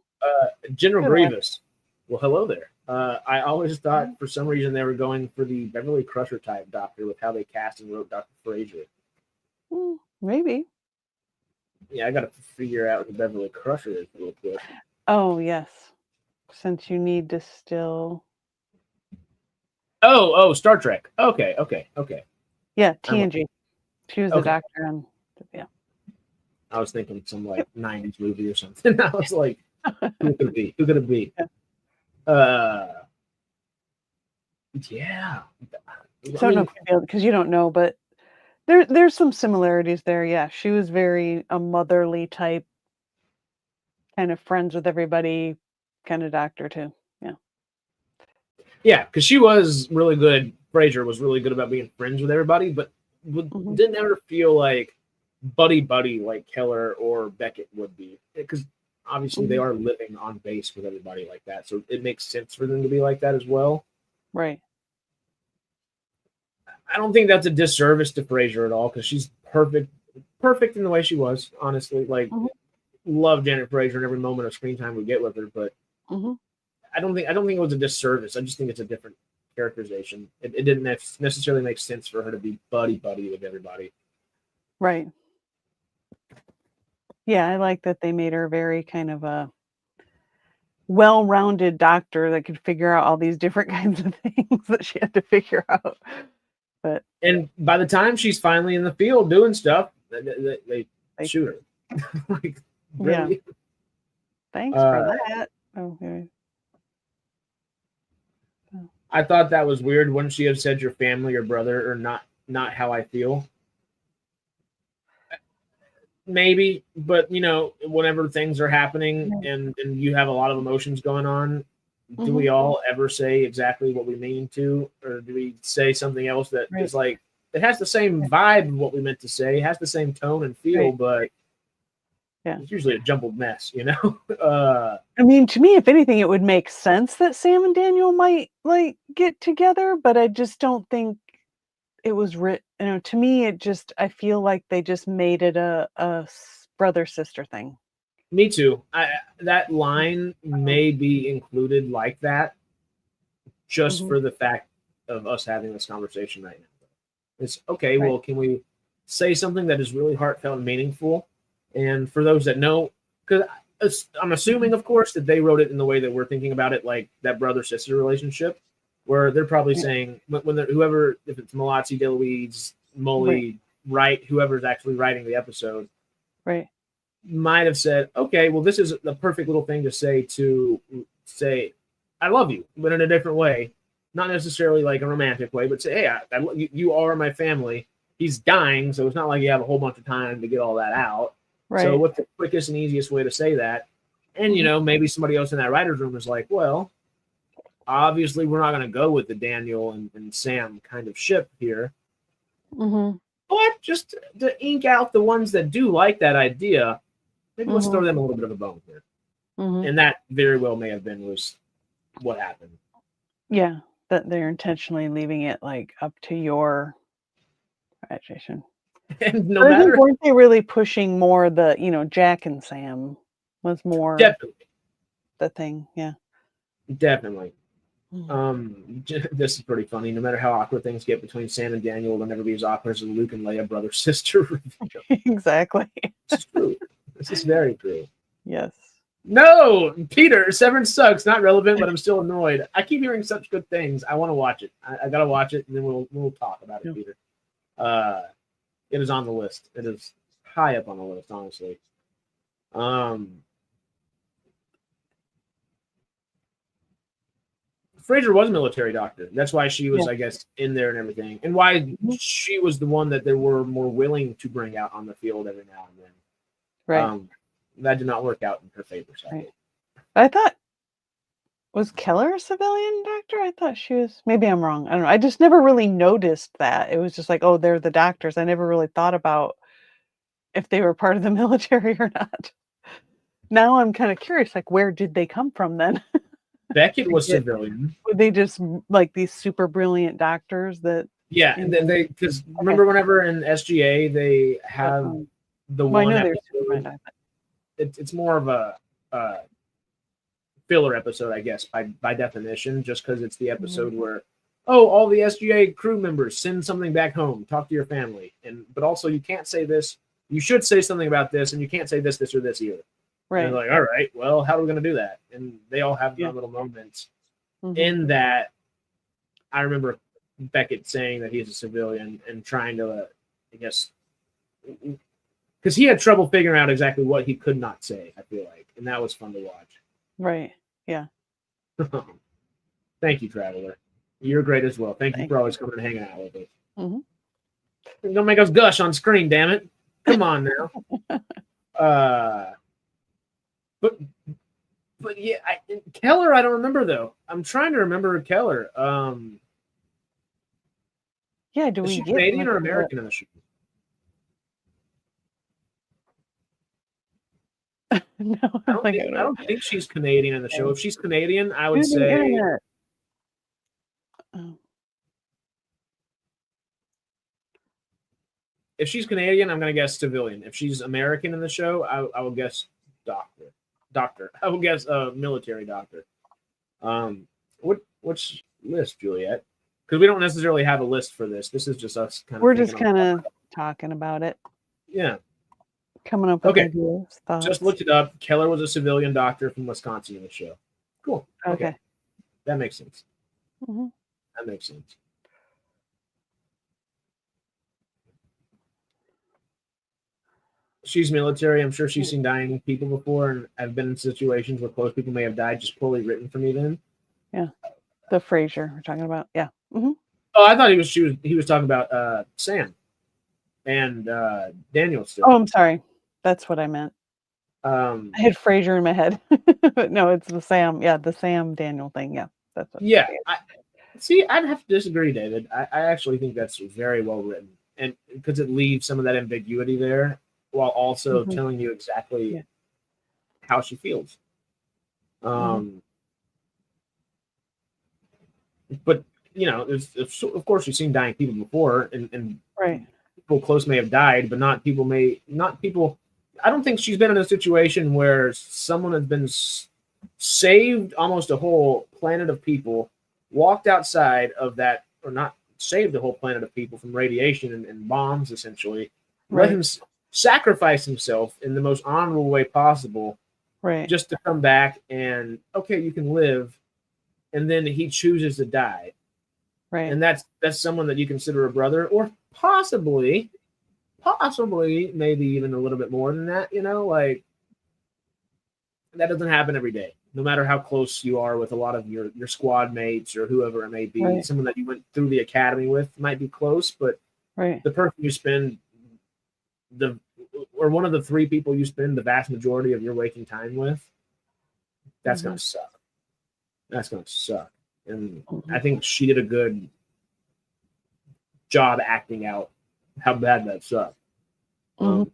General Grievous. Well, hello there. I always thought for some reason they were going for the Beverly Crusher type doctor with how they cast and wrote Dr. Fraser. Maybe. Yeah, I got to figure out what the Beverly Crusher is real quick. Oh, yes. Since you need to still... Oh, Star Trek. Okay. Yeah, TNG. She was the doctor on... Yeah. I was thinking some 90s movie or something. I was like, who could it be? Yeah. So no, because you don't know, but there's some similarities there. Yeah, she was very a motherly type, kind of friends with everybody, kind of doctor too. Yeah, because she was really good. Fraser was really good about being friends with everybody, but didn't ever feel like buddy like Keller or Beckett would be, because obviously they are living on base with everybody like that, so it makes sense for them to be like that as well. Right. I don't think that's a disservice to Fraser at all, because she's perfect in the way she was. Honestly, love Janet Fraser and every moment of screen time we get with her, but I don't think it was a disservice. I just think it's a different characterization. It didn't necessarily make sense for her to be buddy with everybody. Right. Yeah, I like that they made her very kind of a well-rounded doctor that could figure out all these different kinds of things that she had to figure out. And by the time she's finally in the field doing stuff, they shoot her. Really? Yeah. Thanks for that. Okay. I thought that was weird. Wouldn't she have said your family or brother, or not how I feel? Maybe, but whenever things are happening and you have a lot of emotions going on, do we all ever say exactly what we mean to, or do we say something else that is like, it has the same vibe of what we meant to say, has the same tone and feel, but it's usually a jumbled mess, I mean, to me, if anything, it would make sense that Sam and Daniel might get together, but I just don't think it was written. To me, I feel like they just made it a brother-sister thing. Me too. That line may be included like that, just for the fact of us having this conversation right now. It's okay. Well, can we say something that is really heartfelt and meaningful? And for those that know, because I'm assuming, of course, that they wrote it in the way that we're thinking about it, like that brother-sister relationship, where they're probably saying, when whoever, if it's Malazzi, DeLuise, Molly, Wright, whoever's actually writing the episode, might have said, okay, well, this is the perfect little thing to say, I love you, but in a different way, not necessarily like a romantic way, but say, hey, you are my family. He's dying, so it's not like you have a whole bunch of time to get all that out. So what's the quickest and easiest way to say that? And, maybe somebody else in that writer's room is like, well, obviously we're not going to go with the Daniel and Sam kind of ship here. But just to ink out the ones that do like that idea, maybe let's throw them a little bit of a bone here. And that very well may have been was what happened. Yeah, that they're intentionally leaving it up to your imagination. And weren't they really pushing more the Jack and Sam was more the thing? Yeah, definitely. This is pretty funny. No matter how awkward things get between Sam and Daniel, they'll never be as awkward as a Luke and Leia brother sister. Exactly. This is true. This is very true. Yes. No, Peter, Severance sucks. Not relevant, but I'm still annoyed. I keep hearing such good things. I want to watch it. I gotta watch it, and then we'll talk about it, Peter. It is on the list. It is high up on the list, honestly. Fraser was a military doctor. That's why she was, I guess, in there and everything, and why she was the one that they were more willing to bring out on the field every now and then. Right. That did not work out in her favor. Right. I thought Was Keller a civilian doctor? I thought she was. Maybe I'm wrong. I don't know. I just never really noticed that. It was just like, oh, they're the doctors. I never really thought about if they were part of the military or not. Now I'm kind of curious, like, where did they come from then? Beckett was civilian. Were they just like these super brilliant doctors that? Yeah, and then they, because remember whenever in SGA they have the one episode, it's more of a filler episode, I guess, by definition, just because it's the episode where, oh, all the SGA crew members send something back home, talk to your family, but also you can't say this, you should say something about this, and you can't say this, or this either. Right. And they're like, all right, well, how are we going to do that? And they all have their little moments in that. I remember Beckett saying that he's a civilian and trying to, I guess, because he had trouble figuring out exactly what he could not say, I feel like. And that was fun to watch. Right. Yeah. Thank you, Traveler. You're great as well. Thank you for always coming and hanging out with us. Don't make us gush on screen, damn it. Come on now. But yeah, Keller, I don't remember though. I'm trying to remember Keller. Yeah, do is we she get Canadian or American in the show? No, I don't think she's Canadian in the show. If she's Canadian, I would say. If she's Canadian, I'm going to guess civilian. If she's American in the show, I will guess doctor. I will guess military doctor. Which list, Juliet? Because we don't necessarily have a list for this. This is just us kind of. We're just kind of talking about it. Yeah. Coming up with ideas. Thoughts. Just looked it up. Keller was a civilian doctor from Wisconsin in the show. Cool. Okay. That makes sense. That makes sense. She's military. I'm sure she's seen dying people before, and I've been in situations where close people may have died, just poorly written for me then. Yeah. The Frasier we're talking about. Yeah. Oh, I thought he was talking about Sam and Daniel still. Oh, I'm sorry. That's what I meant. I had Frasier in my head. But no, it's the Sam. Yeah, the Sam Daniel thing. Yeah. That's what I'd have to disagree, David. I actually think that's very well written. And because it leaves some of that ambiguity there while also telling you exactly how she feels. But you know, of course, we've seen dying people before, and people close may have died, but not people. I don't think she's been in a situation where someone has been saved almost a whole planet of people, walked outside of that, or not saved the whole planet of people from radiation and bombs, essentially. Let him sacrifice himself in the most honorable way possible, just to come back and, okay, you can live. And then he chooses to die. And that's someone that you consider a brother, or possibly maybe even a little bit more than that, you know, like that doesn't happen every day. No matter how close you are with a lot of your squad mates or whoever it may be, someone that you went through the academy with might be close, but the person you spend or one of the three people you spend the vast majority of your waking time with, that's going to suck. That's going to suck. And I think she did a good job acting out how bad that sucked. And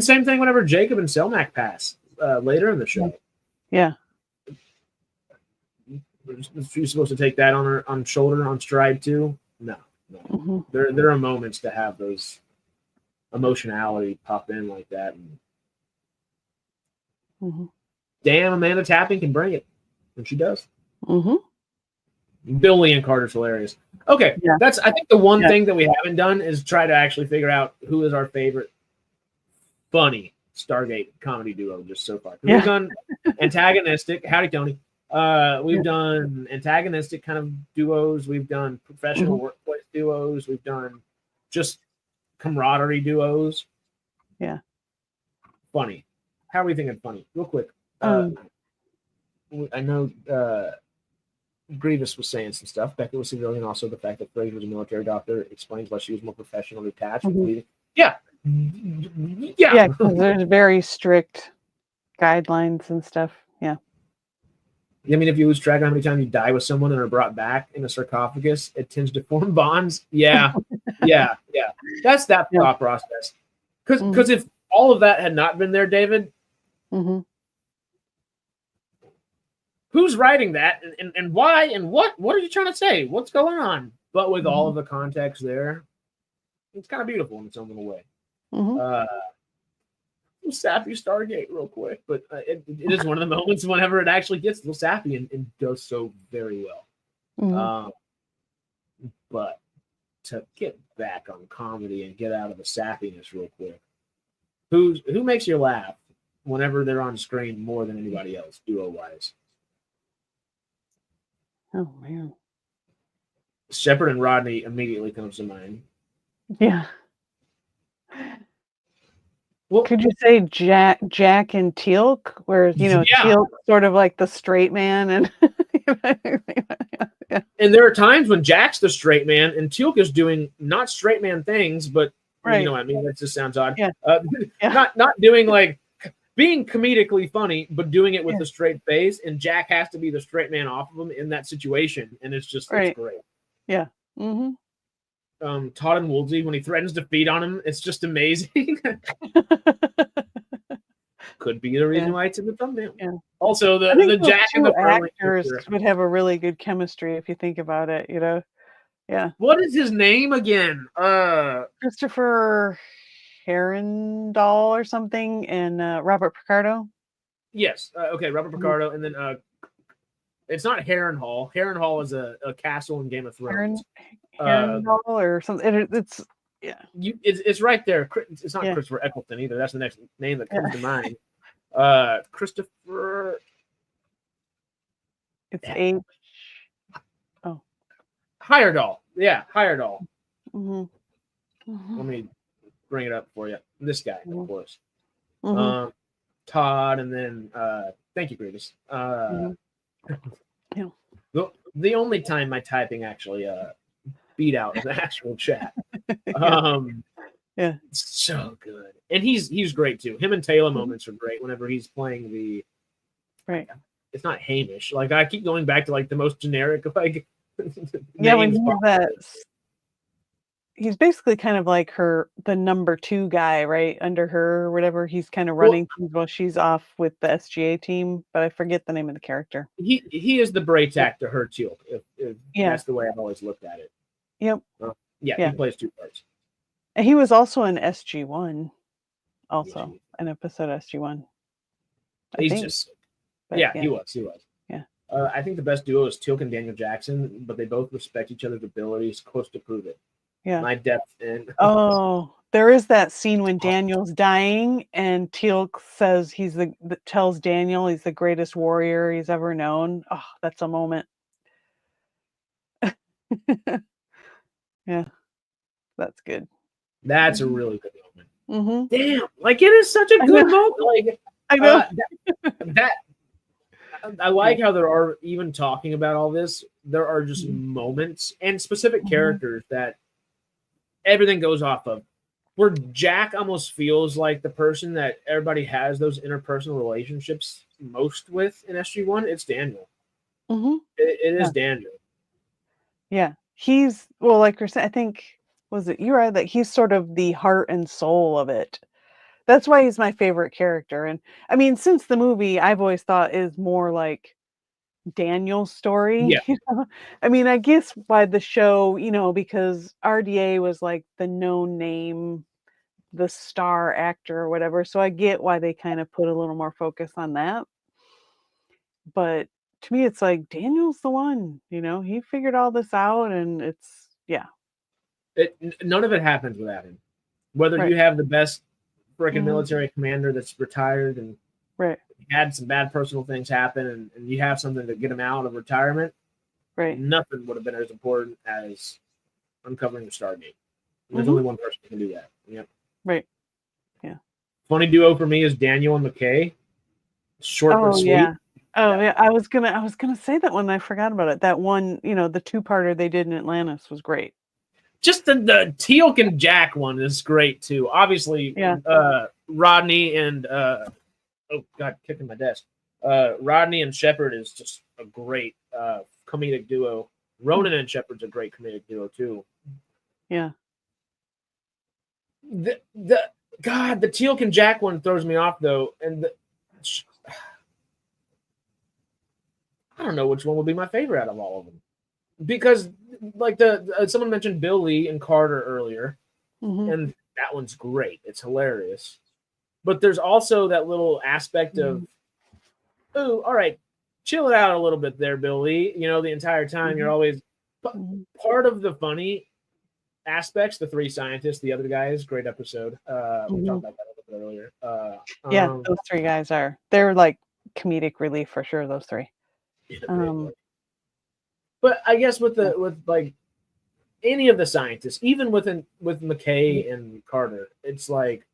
same thing whenever Jacob and Selmac pass later in the show. Yeah. She's supposed to take that on shoulder, on stride too? No. There are moments to have those emotionality pop in like that. And damn, Amanda Tapping can bring it. And she does. Bill Lee and Carter's hilarious. Okay, that's I think the one thing that we haven't done is try to actually figure out who is our favorite funny Stargate comedy duo just so far. We've done Antagonistic. Howdy, Tony. We've done antagonistic kind of duos. We've done professional workplace duos. We've done just camaraderie duos. Yeah. Funny. How are we thinking funny? Real quick. I know Grievous was saying some stuff. Beckett was civilian. Also, the fact that Fraser was a military doctor explains why she was more professional and detached. Yeah. Because there's very strict guidelines and stuff. Yeah. I mean, if you lose track of how many times you die with someone and are brought back in a sarcophagus, it tends to form bonds. Yeah. That's that thought process. Because if all of that had not been there, David, who's writing that and why and what are you trying to say? What's going on? But with all of the context there, it's kind of beautiful in its own little way. Sappy Stargate real quick, but it is one of the moments whenever it actually gets a little sappy and does so very well. But to get back on comedy and get out of the sappiness real quick, who makes you laugh whenever they're on screen more than anybody else, duo-wise? Oh, man. Sheppard and Rodney immediately comes to mind. Yeah. Well, could you say Jack and Teal'c, where Teal'c sort of like the straight man, and and there are times when Jack's the straight man and Teal'c is doing not straight man things, but you know what I mean. That just sounds odd. Not doing like being comedically funny, but doing it with a straight face, and Jack has to be the straight man off of him in that situation, and it's just it's great. Yeah. Todd and Woolsey, when he threatens to feed on him, it's just amazing. Could be the reason why it's in the thumbnail. Also, the Jack and the actors would have a really good chemistry if you think about it. What is his name again? Christopher Herondal or something, and Robert Picardo. Yes. Okay, Robert Picardo, and then it's not Harrenhal. Harrenhal is a castle in Game of Thrones. Herondal or something. It's right there. It's not Christopher Eccleston either. That's the next name that comes to mind. Christopher. It's H. Oh, Heyerdahl. Yeah, Heyerdahl. Let me bring it up for you. This guy, of course. Todd, and then thank you, Grievous. The only time my typing actually beat out the actual chat. It's so good, and he's great too. Him and Taylor moments are great whenever he's playing the It's not Hamish. Like I keep going back to like the most generic like when he's basically kind of like the number 2 guy, right, under her or whatever. He's kind of running things while she's off with the SGA team, but I forget the name of the character. He is the Braytac to her Teal'c. If that's the way I've always looked at it. Yep. He plays 2 parts. And he was also in SG1, also an episode of SG1. He was. Yeah. I think the best duo is Teal'c and Daniel Jackson, but they both respect each other's abilities. Close to prove it. Yeah. My depth and there is that scene when Daniel's dying and Teal'c says tells Daniel he's the greatest warrior he's ever known. Oh, that's a moment. Yeah, that's good. That's a really good moment. Damn, like it is such a good moment. Like I know that. I like how there are, even talking about all this, there are just moments and specific characters that everything goes off of, where Jack almost feels like the person that everybody has those interpersonal relationships most with in SG1. It's Daniel. It is Daniel. Yeah. He's, well, like you're saying, I think, you're right, that he's sort of the heart and soul of it. That's why he's my favorite character. And I mean, since the movie, I've always thought is more like Daniel's story. Yeah. I mean, I guess by the show, because RDA was like the known name, the star actor or whatever. So I get why they kind of put a little more focus on that. But to me, it's like Daniel's the one, he figured all this out, and it's none of it happens without him. Whether you have the best freaking military commander that's retired and had some bad personal things happen, and you have something to get him out of retirement, nothing would have been as important as uncovering the Stargate. There's only one person who can do that. Yep. Right. Yeah. Funny duo for me is Daniel and McKay. Short but sweet. Yeah. Oh yeah. I was gonna say that one. I forgot about it. That one, the 2-parter they did in Atlantis was great. Just the Teal'c and Jack one is great too. Obviously, Rodney and oh god, kicking my desk. Rodney and Sheppard is just a great comedic duo. Ronan and Sheppard's a great comedic duo too. Yeah. The Teal'c and Jack one throws me off though, and I don't know which one would be my favorite out of all of them, because like someone mentioned Bill Lee and Carter earlier, and that one's great. It's hilarious, but there's also that little aspect of, oh, all right, chill it out a little bit there, Bill Lee. You know, the entire time you're always part of the funny aspects. The three scientists, the other guys, great episode. We talked about that a little bit earlier. Those three guys they're like comedic relief for sure. Those three. But I guess with like any of the scientists, even with McKay and Carter, it's like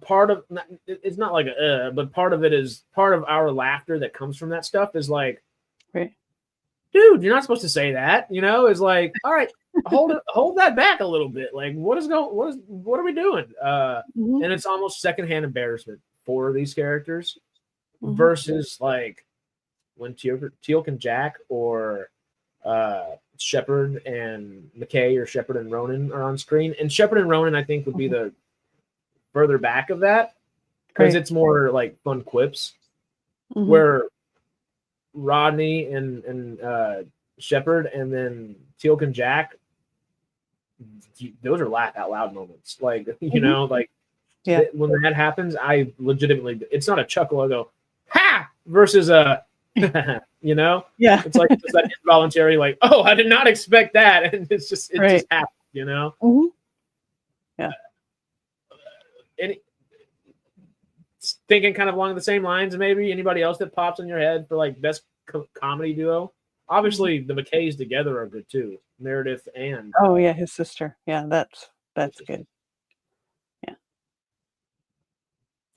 part of it's not like but part of it is part of our laughter that comes from that stuff is like, right, dude, you're not supposed to say that, you know. Is like, all right, hold that back a little bit. Like, what are we doing? And it's almost secondhand embarrassment for these characters versus like when Teal'c and Jack or Sheppard and McKay or Sheppard and Ronan are on screen. And Sheppard and Ronan, I think, would be the further back of that because it's more like fun quips where Rodney and Sheppard and then Teal'c and Jack, those are laugh out loud moments. Like, you know, like when that happens, I legitimately, it's not a chuckle. I go, ha, versus a, you know, it's like it's that involuntary, like, oh, I did not expect that, and it just happened, you know. Thinking kind of along the same lines, maybe anybody else that pops in your head for like best comedy duo? Obviously, the McKays together are good too. Meredith and his sister. Yeah, that's good. Yeah,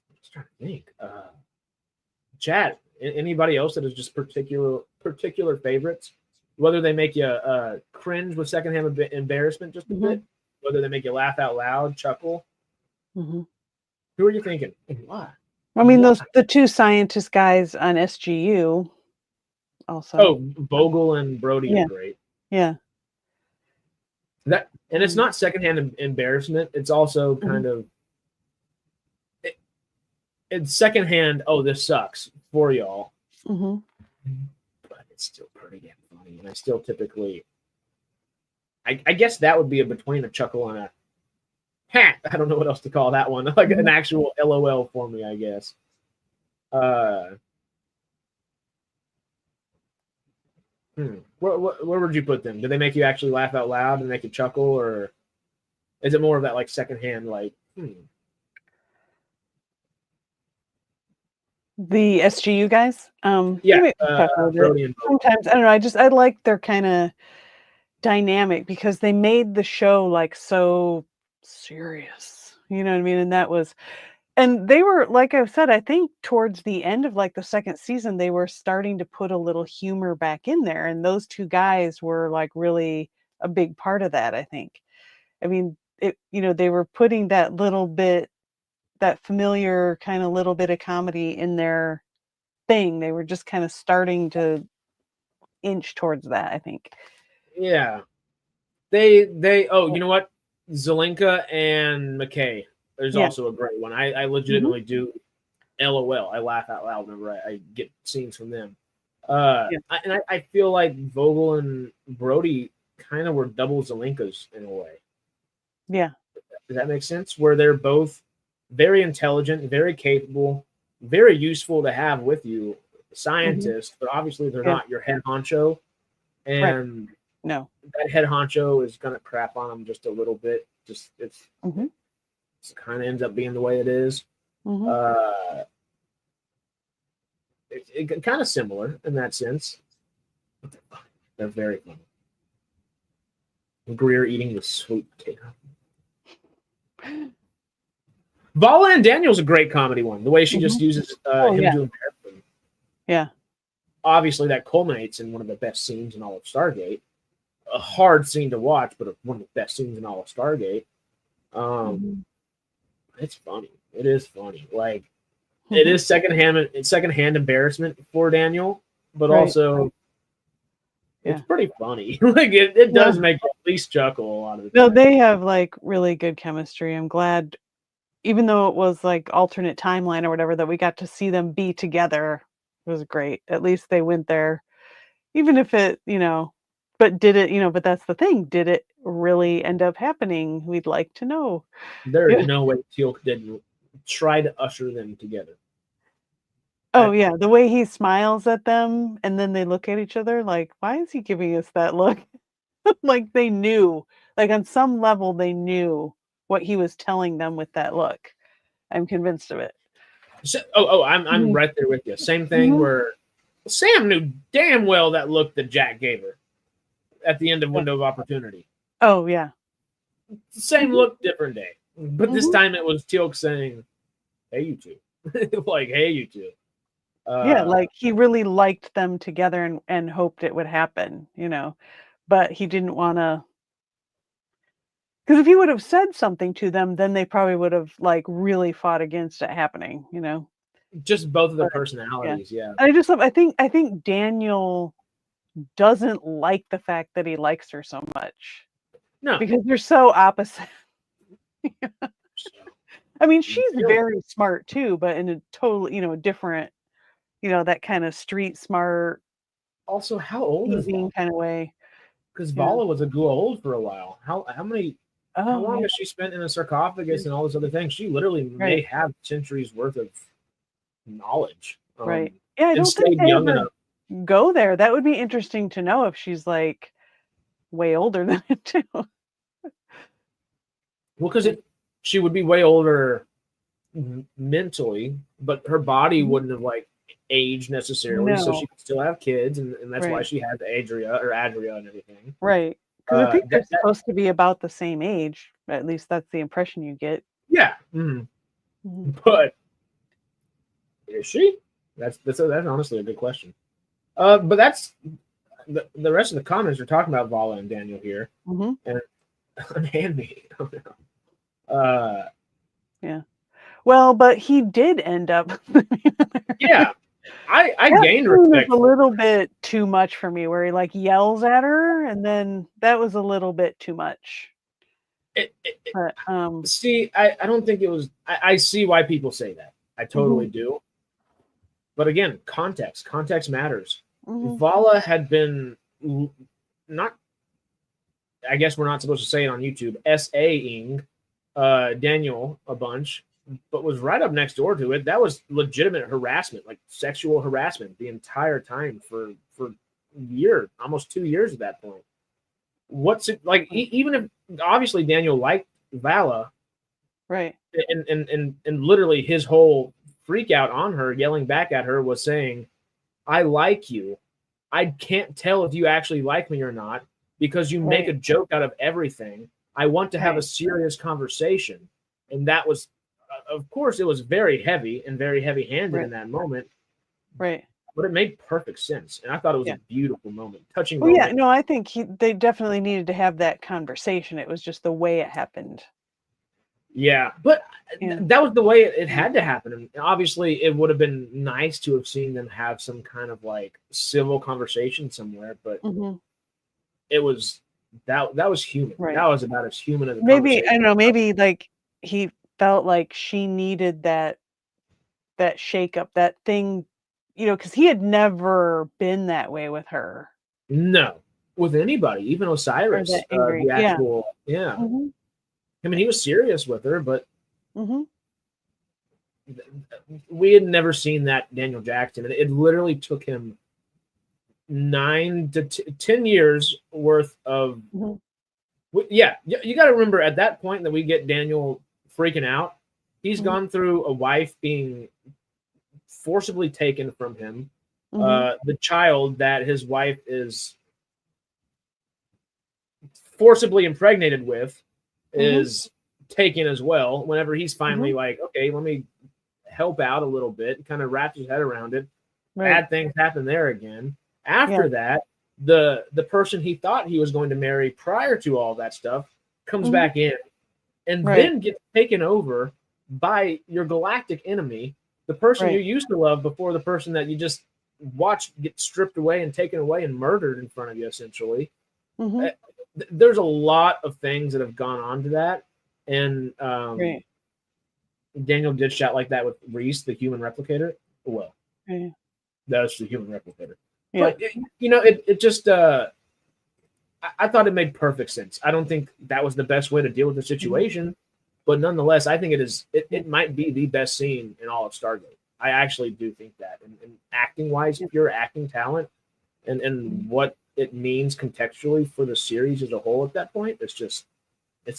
I'm just trying to think. Chad, anybody else that is just particular favorites? Whether they make you cringe with secondhand embarrassment just a bit, whether they make you laugh out loud, chuckle. Who are you thinking? Why? I mean, the two scientist guys on SGU also. Oh, Vogel and Brody are great. Yeah. That, and it's not secondhand embarrassment. It's also kind of it's secondhand. Oh, this sucks for y'all. But it's still pretty damn funny, and I still typically, I guess that would be between a chuckle and a, ha! I don't know what else to call that one. Like an actual LOL for me, I guess. Where would you put them? Do they make you actually laugh out loud and make you chuckle, or is it more of that like secondhand, like? The SGU guys, Brody and sometimes I don't know. I like their kind of dynamic because they made the show like so serious. You know what I mean? And they were, like I said, I think towards the end of like the second season, they were starting to put a little humor back in there, and those two guys were like really a big part of that. I think. I mean, they were putting that little bit, that familiar kind of little bit of comedy in their thing. They were just kind of starting to inch towards that, I think. Yeah. You know what? Zelenka and McKay. There's also a great one. I legitimately do LOL. I laugh out loud whenever I get scenes from them. I feel like Vogel and Brody kind of were double Zelenkas in a way. Yeah. Does that make sense? Where they're both very intelligent, very capable, very useful to have with you, scientists, but obviously they're not your head honcho. And no, that head honcho is going to crap on them just a little bit. Just it kind of ends up being the way it is. It kind of similar in that sense. But they're very funny. Greer eating the sweet potato. Vala and Daniel's a great comedy one. The way she just uses him to embarrass them. Yeah. Obviously, that culminates in one of the best scenes in all of Stargate. A hard scene to watch, but one of the best scenes in all of Stargate. It's funny. It is funny. Like, it is secondhand embarrassment for Daniel, but also it's pretty funny. Like it does make you at least chuckle a lot of the time. No, they have like really good chemistry. I'm glad, even though it was like alternate timeline or whatever, that we got to see them be together. It was great. At least they went there, even if it, but did it, but that's the thing. Did it really end up happening? We'd like to know. There is no way Teal'c didn't try to usher them together. Oh, yeah. The way he smiles at them and then they look at each other like, why is he giving us that look? Like they knew, like on some level, they knew what he was telling them with that look. I'm convinced of it. So, I'm right there with you. Same thing where Sam knew damn well that look that Jack gave her at the end of Window of Opportunity. Oh, yeah. Same look, different day. But this time it was Teal'c saying, hey, you two. Like, hey, you two. Yeah, like he really liked them together and hoped it would happen, but he didn't want to. Because if he would have said something to them, then they probably would have like really fought against it happening, Just both of their personalities, yeah. I think Daniel doesn't like the fact that he likes her so much. No. Because they're so opposite. I mean, she's very smart too, but in a totally, different, that kind of street smart. Also, how old is Vala? Kind of way. Because Vala was a ghoul old for a while. How long has she spent in a sarcophagus and all this other things? She literally may have centuries worth of knowledge. Right. Yeah, I don't think they ever go there. That would be interesting to know if she's like way older than it too. Well, because she would be way older mentally, but her body wouldn't have like aged necessarily, so she could still have kids, and that's why she had Adria and everything. Right. Because I think they're supposed to be about the same age. At least that's the impression you get. Yeah. But is she? That's honestly a good question. But that's the rest of the comments are talking about Vala and Daniel here, and handmaid. Yeah. Well, but he did end up. Yeah. I gained respect. A little bit too much for me, where he like yells at her, and then that was a little bit too much. See, I don't think it was. I see why people say that. I totally do. But again, context matters. Vala had been not. I guess we're not supposed to say it on YouTube. SA-ing Daniel a bunch, but was right up next door to it. That was legitimate harassment, like sexual harassment, the entire time for a year, almost 2 years at that point. What's it like? Even if obviously Daniel liked Vala, right? And literally his whole freak out on her, yelling back at her, was saying, "I like you. I can't tell if you actually like me or not because you make a joke out of everything. I want to have a serious conversation." And that was, of course, it was very heavy and very heavy-handed in that moment. Right. But it made perfect sense. And I thought it was a beautiful moment, touching moment. Yeah, no, I think they definitely needed to have that conversation. It was just the way it happened. Yeah, but that was the way it had to happen. And obviously, it would have been nice to have seen them have some kind of like civil conversation somewhere, but it was that was human. Right. That was about as human as maybe I don't know. Maybe like he felt like she needed that shakeup, that thing, because he had never been that way with her. No, with anybody, even Osiris. The actual, I mean, he was serious with her, but we had never seen that Daniel Jackson, and it literally took him 9 to 10 years worth of. Yeah, you got to remember at that point that we get Daniel freaking out. He's gone through a wife being forcibly taken from him, the child that his wife is forcibly impregnated with is taken as well. Whenever he's finally like, okay, let me help out a little bit, kind of wraps his head around it. Bad things happen there again. After that, the person he thought he was going to marry prior to all that stuff comes back in and then gets taken over by your galactic enemy The person you used to love before the person that you just watched get stripped away and taken away and murdered in front of you, essentially. There's a lot of things that have gone on to that. And Daniel did shot like that with Reese, the human replicator. Well, that's the human replicator. Yeah. But, it just, I thought it made perfect sense. I don't think that was the best way to deal with the situation, but nonetheless, I think it might be the best scene in all of Stargate. I actually do think that. And acting-wise, pure acting talent and what it means contextually for the series as a whole at that point, it's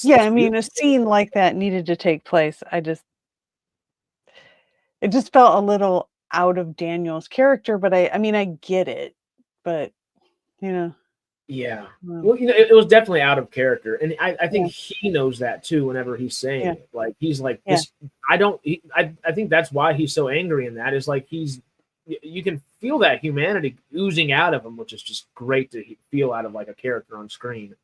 I mean, a scene like that needed to take place. It just felt a little out of Daniel's character, but I mean, I get it, but yeah. Well, it was definitely out of character, and I think he knows that too. Whenever he's saying it, like he's like this. I think that's why he's so angry in that. Is like you can feel that humanity oozing out of him, which is just great to feel out of like a character on screen.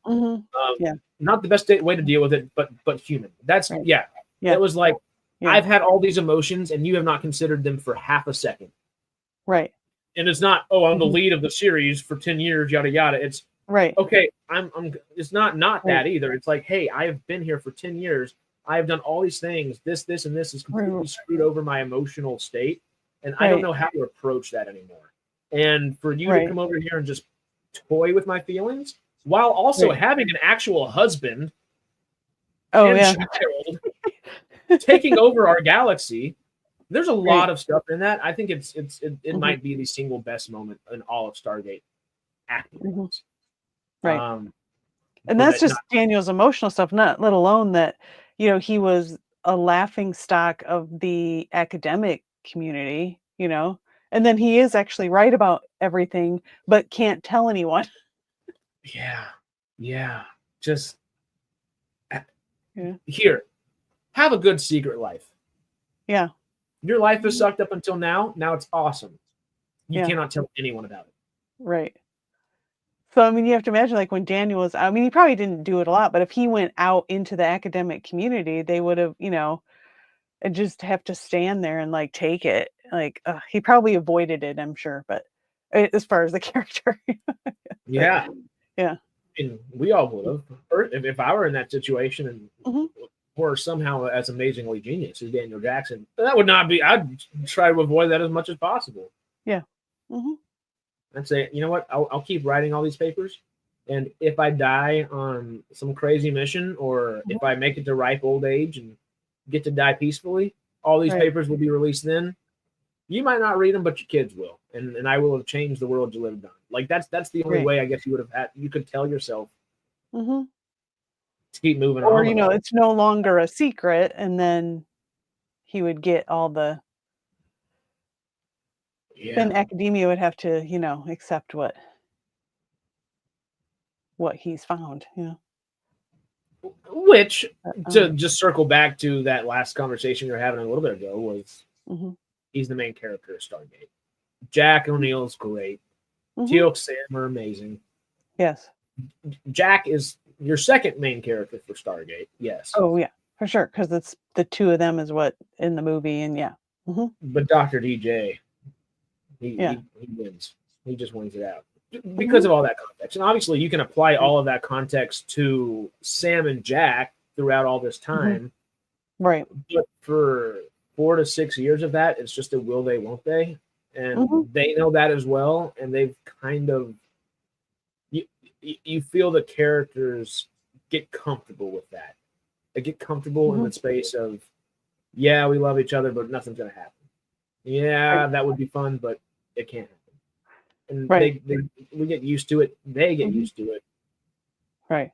Not the best way to deal with it, but human. That's It was like I've had all these emotions, and you have not considered them for half a second. Right. And it's not, I'm the lead of the series for 10 years, yada yada. It's okay. I'm. It's not that either. It's like, hey, I have been here for 10 years. I have done all these things. This, and this is completely screwed over my emotional state, and I don't know how to approach that anymore. And for you to come over here and just toy with my feelings while also having an actual husband, child, taking over our galaxy. There's a lot of stuff in that. I think it might be the single best moment in all of Stargate acting. And that's just Daniel's emotional stuff, not let alone that, he was a laughing stock of the academic community, and then he is actually right about everything, but can't tell anyone. Just here, have a good secret life. Your life is sucked up until now. Now it's awesome. You cannot tell anyone about it. Right. So, I mean, you have to imagine, like, when Daniel was, I mean, he probably didn't do it a lot, but if he went out into the academic community, they would have, and just have to stand there and, like, take it. Like, he probably avoided it, I'm sure, but as far as the character. Yeah. I mean, we all would have. If I were in that situation and were somehow as amazingly genius as Daniel Jackson, that would not be. I'd try to avoid that as much as possible. I'd say, you know what? I'll keep writing all these papers, and if I die on some crazy mission, or if I make it to ripe old age and get to die peacefully, all these papers will be released then. You might not read them, but your kids will, and I will have changed the world you lived on. Like that's the only way I guess you would have had. You could tell yourself to keep moving on. Or it's no longer a secret, and then he would get all the. Then academia would have to, accept what he's found. Which, to just circle back to that last conversation we were having a little bit ago, was he's the main character of Stargate. Jack O'Neill's great. Teal'c, Sam are amazing. Yes. Jack is your second main character for Stargate. Yes. Oh, yeah, for sure. Because it's the two of them is what in the movie. And But Dr. DJ, he wins. He just wins it out because of all that context. And obviously, you can apply all of that context to Sam and Jack throughout all this time. Right. But for 4 to 6 years of that, it's just a will they, won't they? And they know that as well. And they've kind of, you feel the characters get comfortable with that. They get comfortable in the space of, we love each other, but nothing's going to happen. That would be fun, but it can't happen. And we get used to it. They get used to it. Right.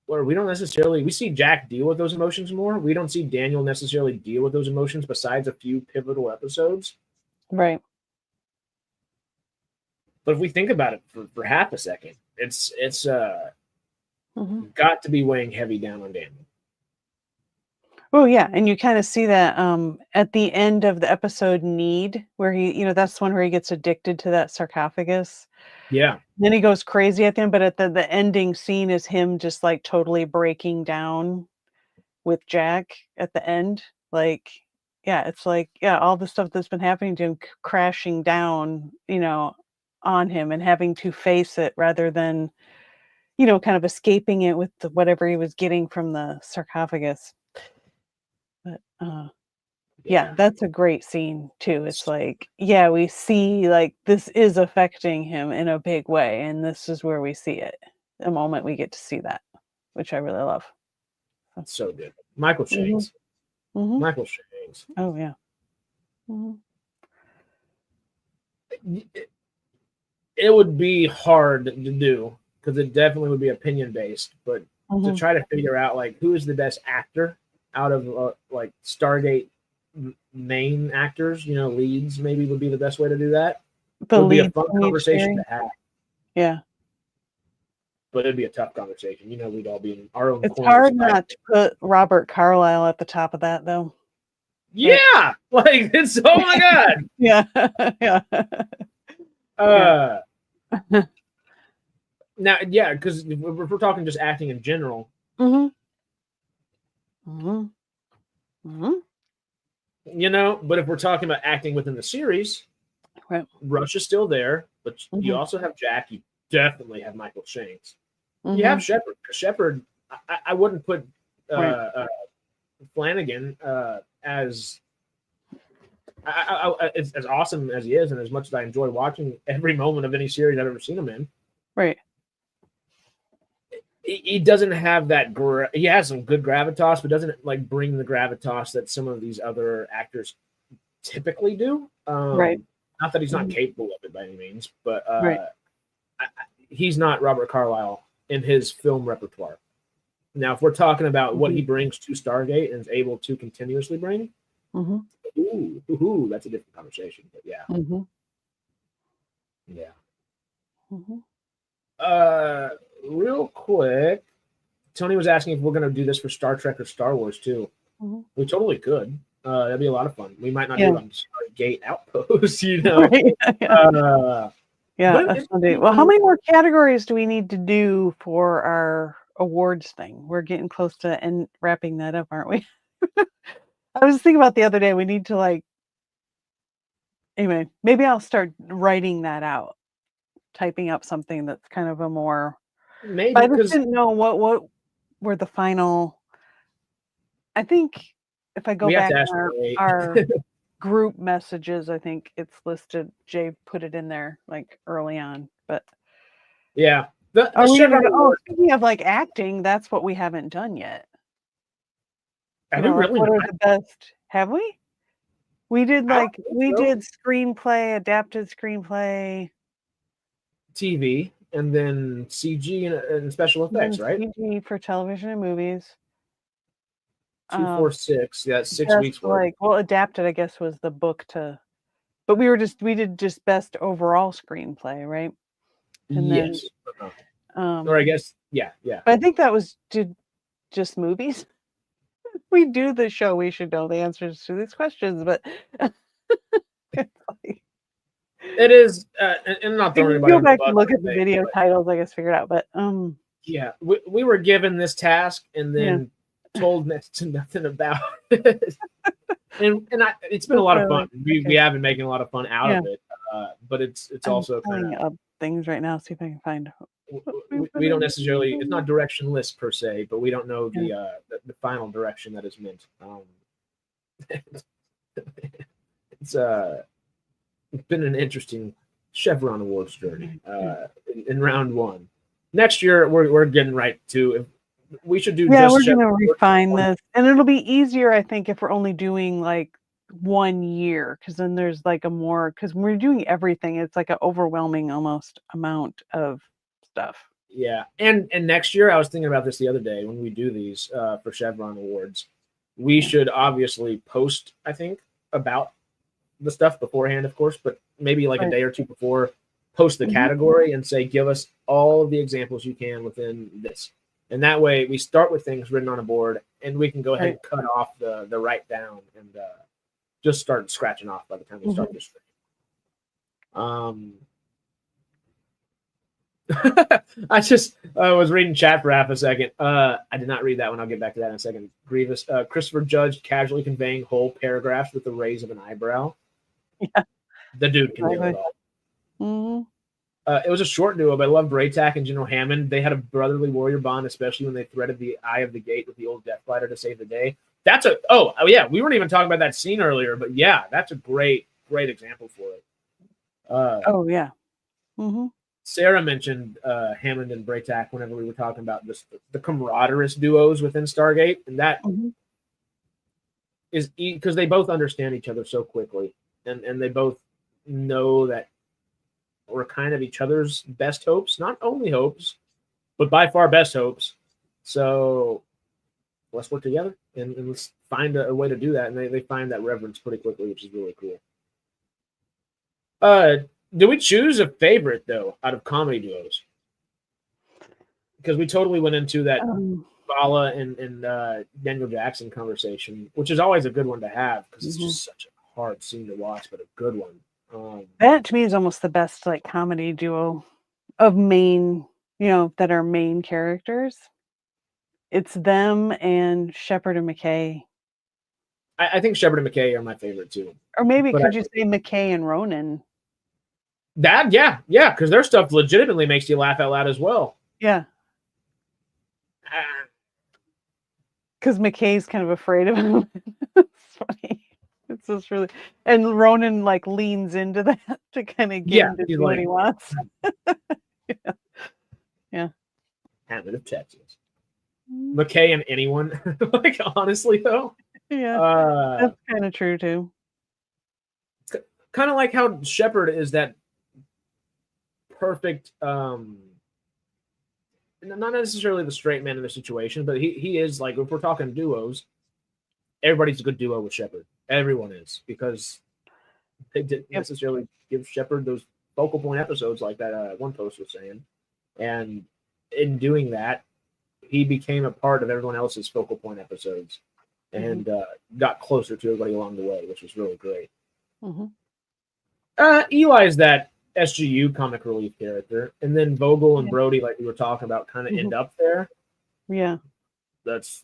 Where we don't necessarily, we see Jack deal with those emotions more. We don't see Daniel necessarily deal with those emotions besides a few pivotal episodes. Right. But if we think about it for half a second, it's got to be weighing heavy down on Daniel. Oh yeah, and you kind of see that at the end of the episode Need, where he, that's one where he gets addicted to that sarcophagus. Yeah. Then he goes crazy at them, but at the ending scene is him just like totally breaking down with Jack at the end. Like it's like, all the stuff that's been happening to him crashing down, on him and having to face it rather than, kind of escaping it with whatever he was getting from the sarcophagus. But that's a great scene too. It's like, we see like this is affecting him in a big way, and this is where we see it. The moment we get to see that, which I really love. That's so good. Michael Shanks. Mm-hmm. Michael Shanks. Oh yeah. Mm-hmm. It would be hard to do because it definitely would be opinion based, but to try to figure out like who is the best actor out of like Stargate main actors, leads maybe would be the best way to do that. It would be a fun conversation to have. Yeah. But it'd be a tough conversation. We'd all be in our own It's corners. hard not to put Robert Carlyle at the top of that, though. Yeah! Like, it's, oh my God! Yeah. Now, because if we're talking just acting in general. But if we're talking about acting within the series, right. Rush is still there, but you also have Jack. You definitely have Michael Shanks. You have Sheppard. Sheppard, I wouldn't put Flanagan as as awesome as he is, and as much as I enjoy watching every moment of any series I've ever seen him in. Right. He doesn't have that. He has some good gravitas, but doesn't like bring the gravitas that some of these other actors typically do. Right. Not that he's not capable of it by any means, but he's not Robert Carlyle in his film repertoire. Now, if we're talking about what he brings to Stargate and is able to continuously bring, that's a different conversation. But real quick, Tony was asking if we're going to do this for Star Trek or Star Wars too. We totally could. That'd be a lot of fun. We might not do it on Stargate Outpost, Well, how many more categories do we need to do for our awards thing? We're getting close to wrapping that up, aren't we? I was thinking about the other day, we need to anyway, maybe I'll start writing that out, typing up something that's kind of a more, maybe, I just didn't know what were the final. I think if I go back to our group messages, I think it's listed. Jay put it in there early on, but speaking of acting, that's what we haven't done yet. Have we really what are the best? Have we? We did did screenplay, adapted screenplay, TV, and then CG and special effects, right? CG for television and movies. 2, 4, 6. Yeah, 6 weeks worth. Adapted, I guess, was the book to, but we did just best overall screenplay, right? And yes. Or I guess, yeah. But I think that was just movies. We do the show, we should know the answers to these questions, but it is, and not throwing anybody. Go back and look at the video titles, I guess, figure it out. But we were given this task and then told next to nothing about it. and it's been a lot of fun. We have been making a lot of fun out of it, but it's also kind of things right now. See if I can find. We don't necessarily. It's not directionless per se, but we don't know the final direction that is meant. It's been an interesting Chevron Awards journey in round 1. Next year we're getting right to. We should do. Yeah, we're going to refine this, and it'll be easier, I think, if we're only doing 1 year, because then there's a more, because when we're doing everything, it's an overwhelming almost amount of stuff. Yeah, and next year, I was thinking about this the other day when we do these for Chevron Awards, we should obviously post, I think, about the stuff beforehand, of course, but maybe a day or two before, post the category and say, give us all of the examples you can within this. And that way we start with things written on a board and we can go ahead and cut off the write down and just start scratching off by the time we start the stream. I just was reading chat for half a second. I did not read that one. I'll get back to that in a second. Grievous. Christopher Judge casually conveying whole paragraphs with the raise of an eyebrow. Yeah. The dude can do it all. Mm-hmm. It was a short duo, but I love Braytac and General Hammond. They had a brotherly warrior bond, especially when they threaded the eye of the gate with the old Death Fighter to save the day. That's oh yeah, we weren't even talking about that scene earlier, but yeah, that's a great example for it. Oh yeah. Mm-hmm. Sarah mentioned Hammond and Braytac whenever we were talking about the camaraderie duos within Stargate, and that is because they both understand each other so quickly, and they both know that we're kind of each other's best hopes, not only hopes, but by far best hopes. So let's work together and let's find a way to do that. And they find that reverence pretty quickly, which is really cool. Do we choose a favorite, though, out of comedy duos? Because we totally went into that Bala and Daniel Jackson conversation, which is always a good one to have because it's just such a hard scene to watch, but a good one. That to me is almost the best like comedy duo of main, that are main characters. It's them and Sheppard and McKay. I think Sheppard and McKay are my favorite too. Or maybe could you say McKay and Ronan? That yeah, because their stuff legitimately makes you laugh out loud as well. Yeah. Because McKay's kind of afraid of him. It's funny. It's just really, and Ronan like leans into that to kind of get him to do what he wants. Yeah. Hammond of Texas. McKay and anyone. Like honestly though. Yeah. That's kind of true too. Kind of like how Sheppard is that perfect not necessarily the straight man in the situation, but he is like, if we're talking duos, everybody's a good duo with Sheppard. Everyone is, because they didn't necessarily give Sheppard those focal point episodes like that one post was saying. And in doing that, he became a part of everyone else's focal point episodes and got closer to everybody along the way, which was really great. Eli's that SGU comic relief character, and then Vogel and Brody, like we were talking about, kind of end up there. Yeah. That's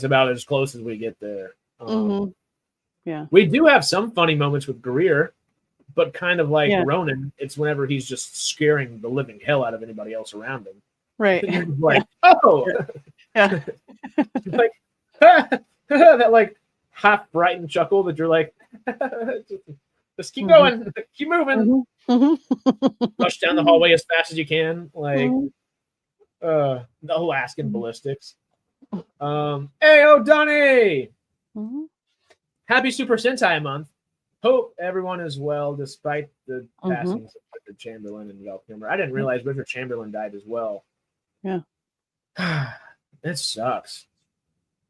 about as close as we get there. Yeah. We do have some funny moments with Greer, but kind of like Ronan, it's whenever he's just scaring the living hell out of anybody else around him. Right. Like, oh, yeah. Like that like half frightened chuckle that you're like, just keep going, keep moving, rush down the hallway as fast as you can, like the Alaskan ballistics. Hey, Donnie! Happy Super Sentai month. Hope everyone is well despite the passings of Richard Chamberlain and Val Kilmer. I didn't realize Richard Chamberlain died as well. Yeah. It sucks.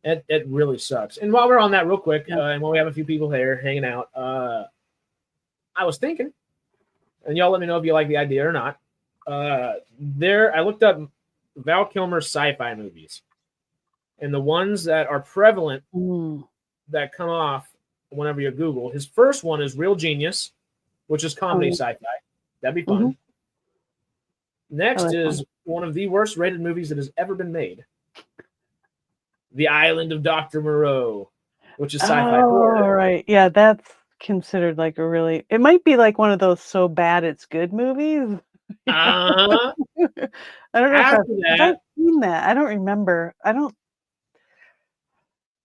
It really sucks. And while we're on that real quick, and while we have a few people here hanging out, I was thinking, and y'all let me know if you like the idea or not. I looked up Val Kilmer's sci-fi movies, and the ones that are prevalent that come off whenever you Google. His first one is Real Genius, which is comedy sci-fi. That'd be fun. Next is one of the worst rated movies that has ever been made. The Island of Dr. Moreau, which is sci-fi horror. All right. Yeah, that's considered like it might be like one of those so bad it's good movies. I don't know if I've seen that. I don't remember.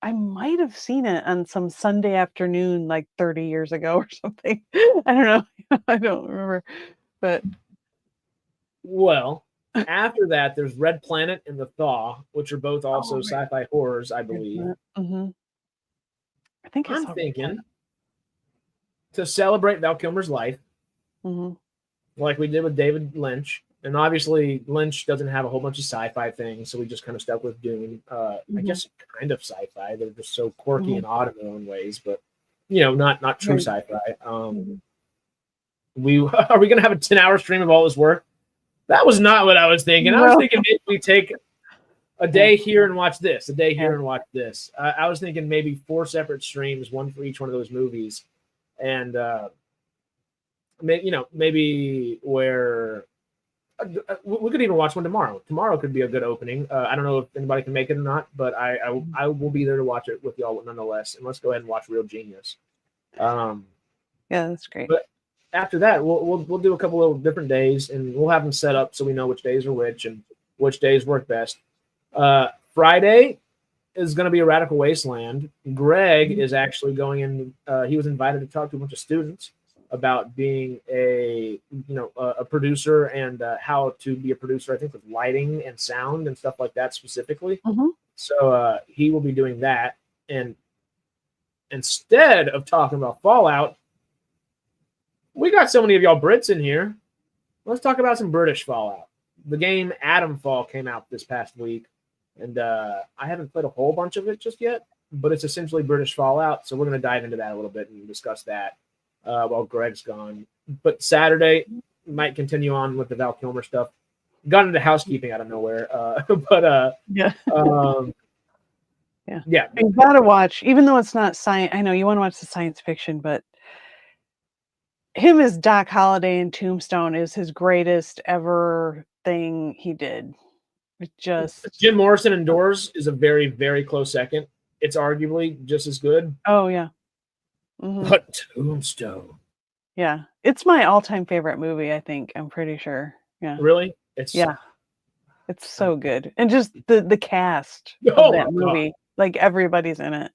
I might have seen it on some Sunday afternoon like 30 years ago or something. I don't know. I don't remember. But well, after that, there's Red Planet and The Thaw, which are both also sci-fi horrors, I believe. I think I'm thinking to celebrate Val Kilmer's life, like we did with David Lynch. And obviously, Lynch doesn't have a whole bunch of sci-fi things, so we just kind of stuck with Dune. I guess kind of sci-fi. They're just so quirky and odd in their own ways, but not true sci-fi. Are we going to have a 10-hour stream of all this work? That was not what I was thinking. I was thinking maybe we take a day here and watch this, a day here and watch this. I was thinking maybe 4 separate streams, one for each one of those movies, and maybe where We could even watch one tomorrow. Tomorrow could be a good opening. I don't know if anybody can make it or not, but I will be there to watch it with y'all nonetheless. And let's go ahead and watch Real Genius. Yeah, that's great. But after that, we'll do a couple of different days, and we'll have them set up so we know which days are which and which days work best. Friday is going to be a Radical Wasteland. Greg is actually going in. He was invited to talk to a bunch of students about being a producer and how to be a producer, I think, with lighting and sound and stuff like that specifically. So he will be doing that. And instead of talking about Fallout, we got so many of y'all Brits in here. Let's talk about some British Fallout. The game Atomfall came out this past week, and I haven't played a whole bunch of it just yet, but it's essentially British Fallout. So we're going to dive into that a little bit and discuss that while Greg's gone. But Saturday might continue on with the Val Kilmer stuff. Got into housekeeping out of nowhere, yeah. Yeah. You gotta watch, even though it's not science. I know you want to watch the science fiction, but him as Doc Holliday in Tombstone is his greatest ever thing he did. It just Jim Morrison indoors is a very, very close second. It's arguably just as good. Oh yeah. But Tombstone. Yeah. It's my all-time favorite movie, I think. I'm pretty sure. Yeah. Really? It's so good. And just the cast of that movie. Like everybody's in it.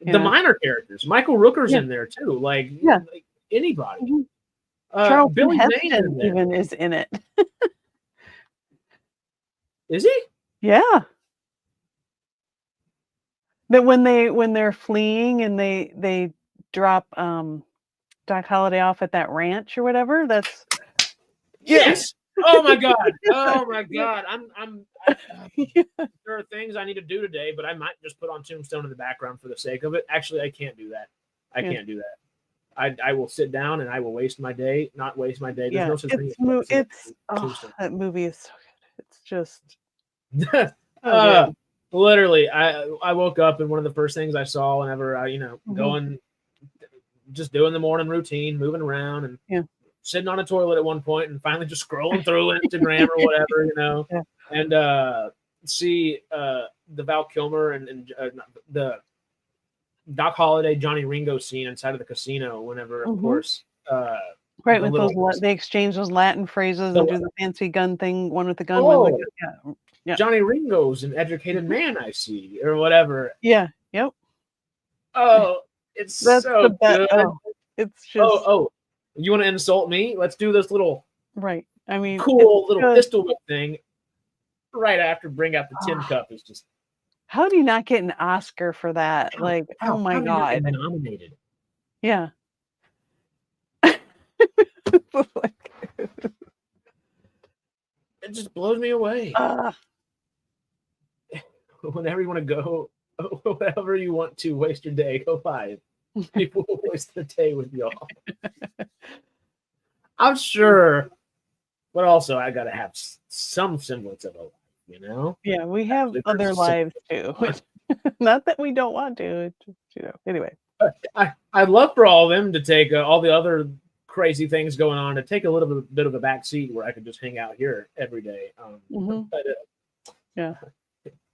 The minor characters. Michael Rooker's in there too. Like anybody. Charles Billy Heston even is in it. Is he? Yeah. That when they're fleeing and they drop Doc Holliday off at that ranch or whatever. That's yes. Oh my god. Oh my god. There are things I need to do today, but I might just put on Tombstone in the background for the sake of it. Actually, I can't do that. I can't do that. I will sit down and I will waste my day. Not waste my day. There's no such thing. That movie is so good. It's just literally, I woke up and one of the first things I saw whenever I, going, just doing the morning routine, moving around and sitting on a toilet at one point and finally just scrolling through Instagram or whatever, and see the Val Kilmer and the Doc Holliday, Johnny Ringo scene inside of the casino whenever, of course. Right, with those, they exchange those Latin phrases and do the fancy gun thing, one with the gun. Johnny Ringo's an educated man, I see, or whatever. Yeah, yep. Oh, that's so good. It's just... Oh, you want to insult me? Let's do this little I mean, cool little pistol whip thing right after Bring Out the Tin Cup is just... How do you not get an Oscar for that? Oh my god. Nominated. Yeah. It just blows me away. Whenever you want to go, whatever you want to waste your day, go buy it. People will waste their day with y'all. I'm sure, but also I gotta have some semblance of a life, Yeah, we have other lives too. Not that we don't want to. It's just, anyway. I'd love for all of them to take all the other crazy things going on to take a little bit of a back seat where I could just hang out here every day.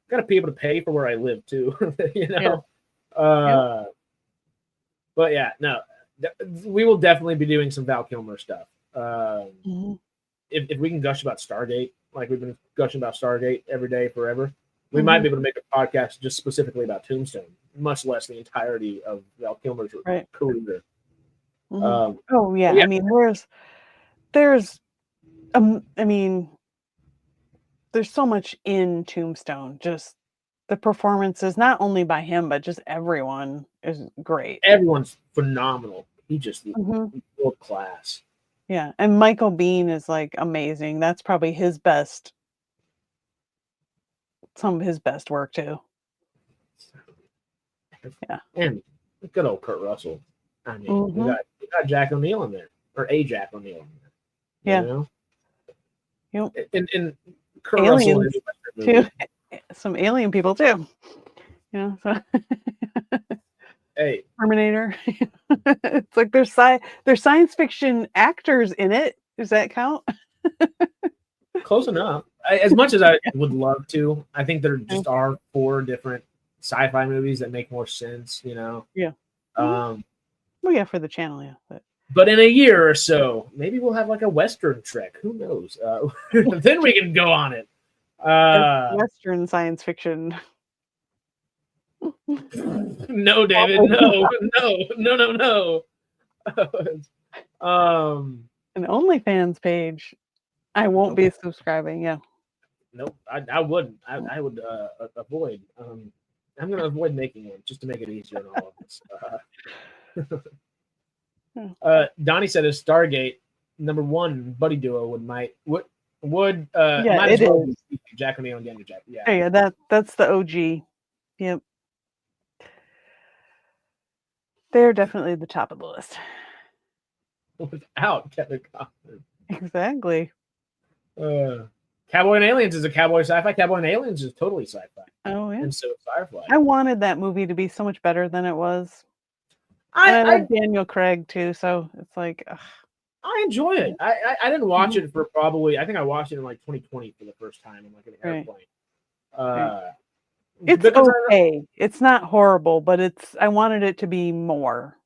Got to be able to pay for where I live too, But yeah, no, we will definitely be doing some Val Kilmer stuff. If we can gush about Stargate, like we've been gushing about Stargate every day forever, we might be able to make a podcast just specifically about Tombstone, much less the entirety of Val Kilmer's career. I mean, there's so much in Tombstone. Just the performances, not only by him, but just everyone is great. Everyone's phenomenal. He just world class. Yeah, and Michael Biehn is amazing. That's probably some of his best work too. Yeah, and good old Kurt Russell. I mean, we got Jack O'Neill in there, or a Jack O'Neill in there. And Kurt Russell too. Some alien people too. So. Hey, Terminator. It's like there's science fiction actors in it. Does that count? close enough. As much as I would love to, I think there just are 4 different sci-fi movies that make more sense, you know. Yeah. Well, yeah, for the channel, yeah. But in a year or so, maybe we'll have like a Western Trek. Who knows? Then we can go on it. Western science fiction. No, David, no. An OnlyFans page. I won't be subscribing. Yeah. Nope, I wouldn't. I would avoid. I'm going to avoid making one just to make it easier on all of us. Donnie said, "Is Stargate #1 buddy duo would might as well be Jack O'Neill and Daniel Jack." Yeah, that's the OG. Yep. They're definitely the top of the list. Without Kevin Costner. Exactly. Cowboy and Aliens is a cowboy sci-fi. Cowboy and Aliens is totally sci-fi. Oh yeah. And so is Firefly. I wanted that movie to be so much better than it was. I love Daniel Craig too, so it's like I enjoy it. I didn't watch it for probably. I think I watched it in like 2020 for the first time. I'm like in an airplane. It's okay. It's not horrible, but I wanted it to be more.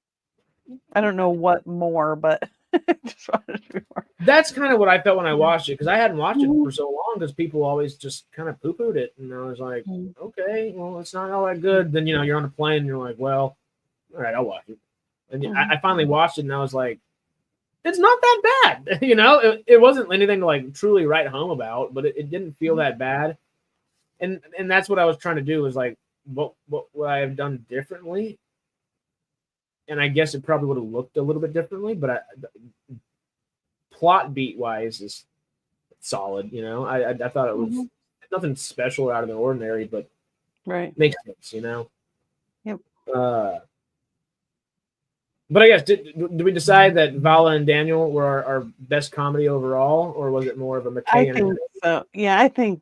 I don't know what more, but I just wanted it to be more. That's kind of what I felt when I watched it, because I hadn't watched it for so long, because people always just kind of poo-pooed it, and I was like, okay, well, it's not all that good. Then you're on a plane, and you're like, well, all right, I'll watch it. And I finally watched it, and I was like, it's not that bad. It wasn't anything to like truly write home about, but it didn't feel that bad. And that's what I was trying to do, was like, what would I have done differently? And I guess it probably would have looked a little bit differently, but plot beat wise is solid. I thought it was nothing special or out of the ordinary, but makes sense. Yep. But I guess did we decide that Vala and Daniel were our best comedy overall, or was it more of a McKay? I think so. Yeah, I think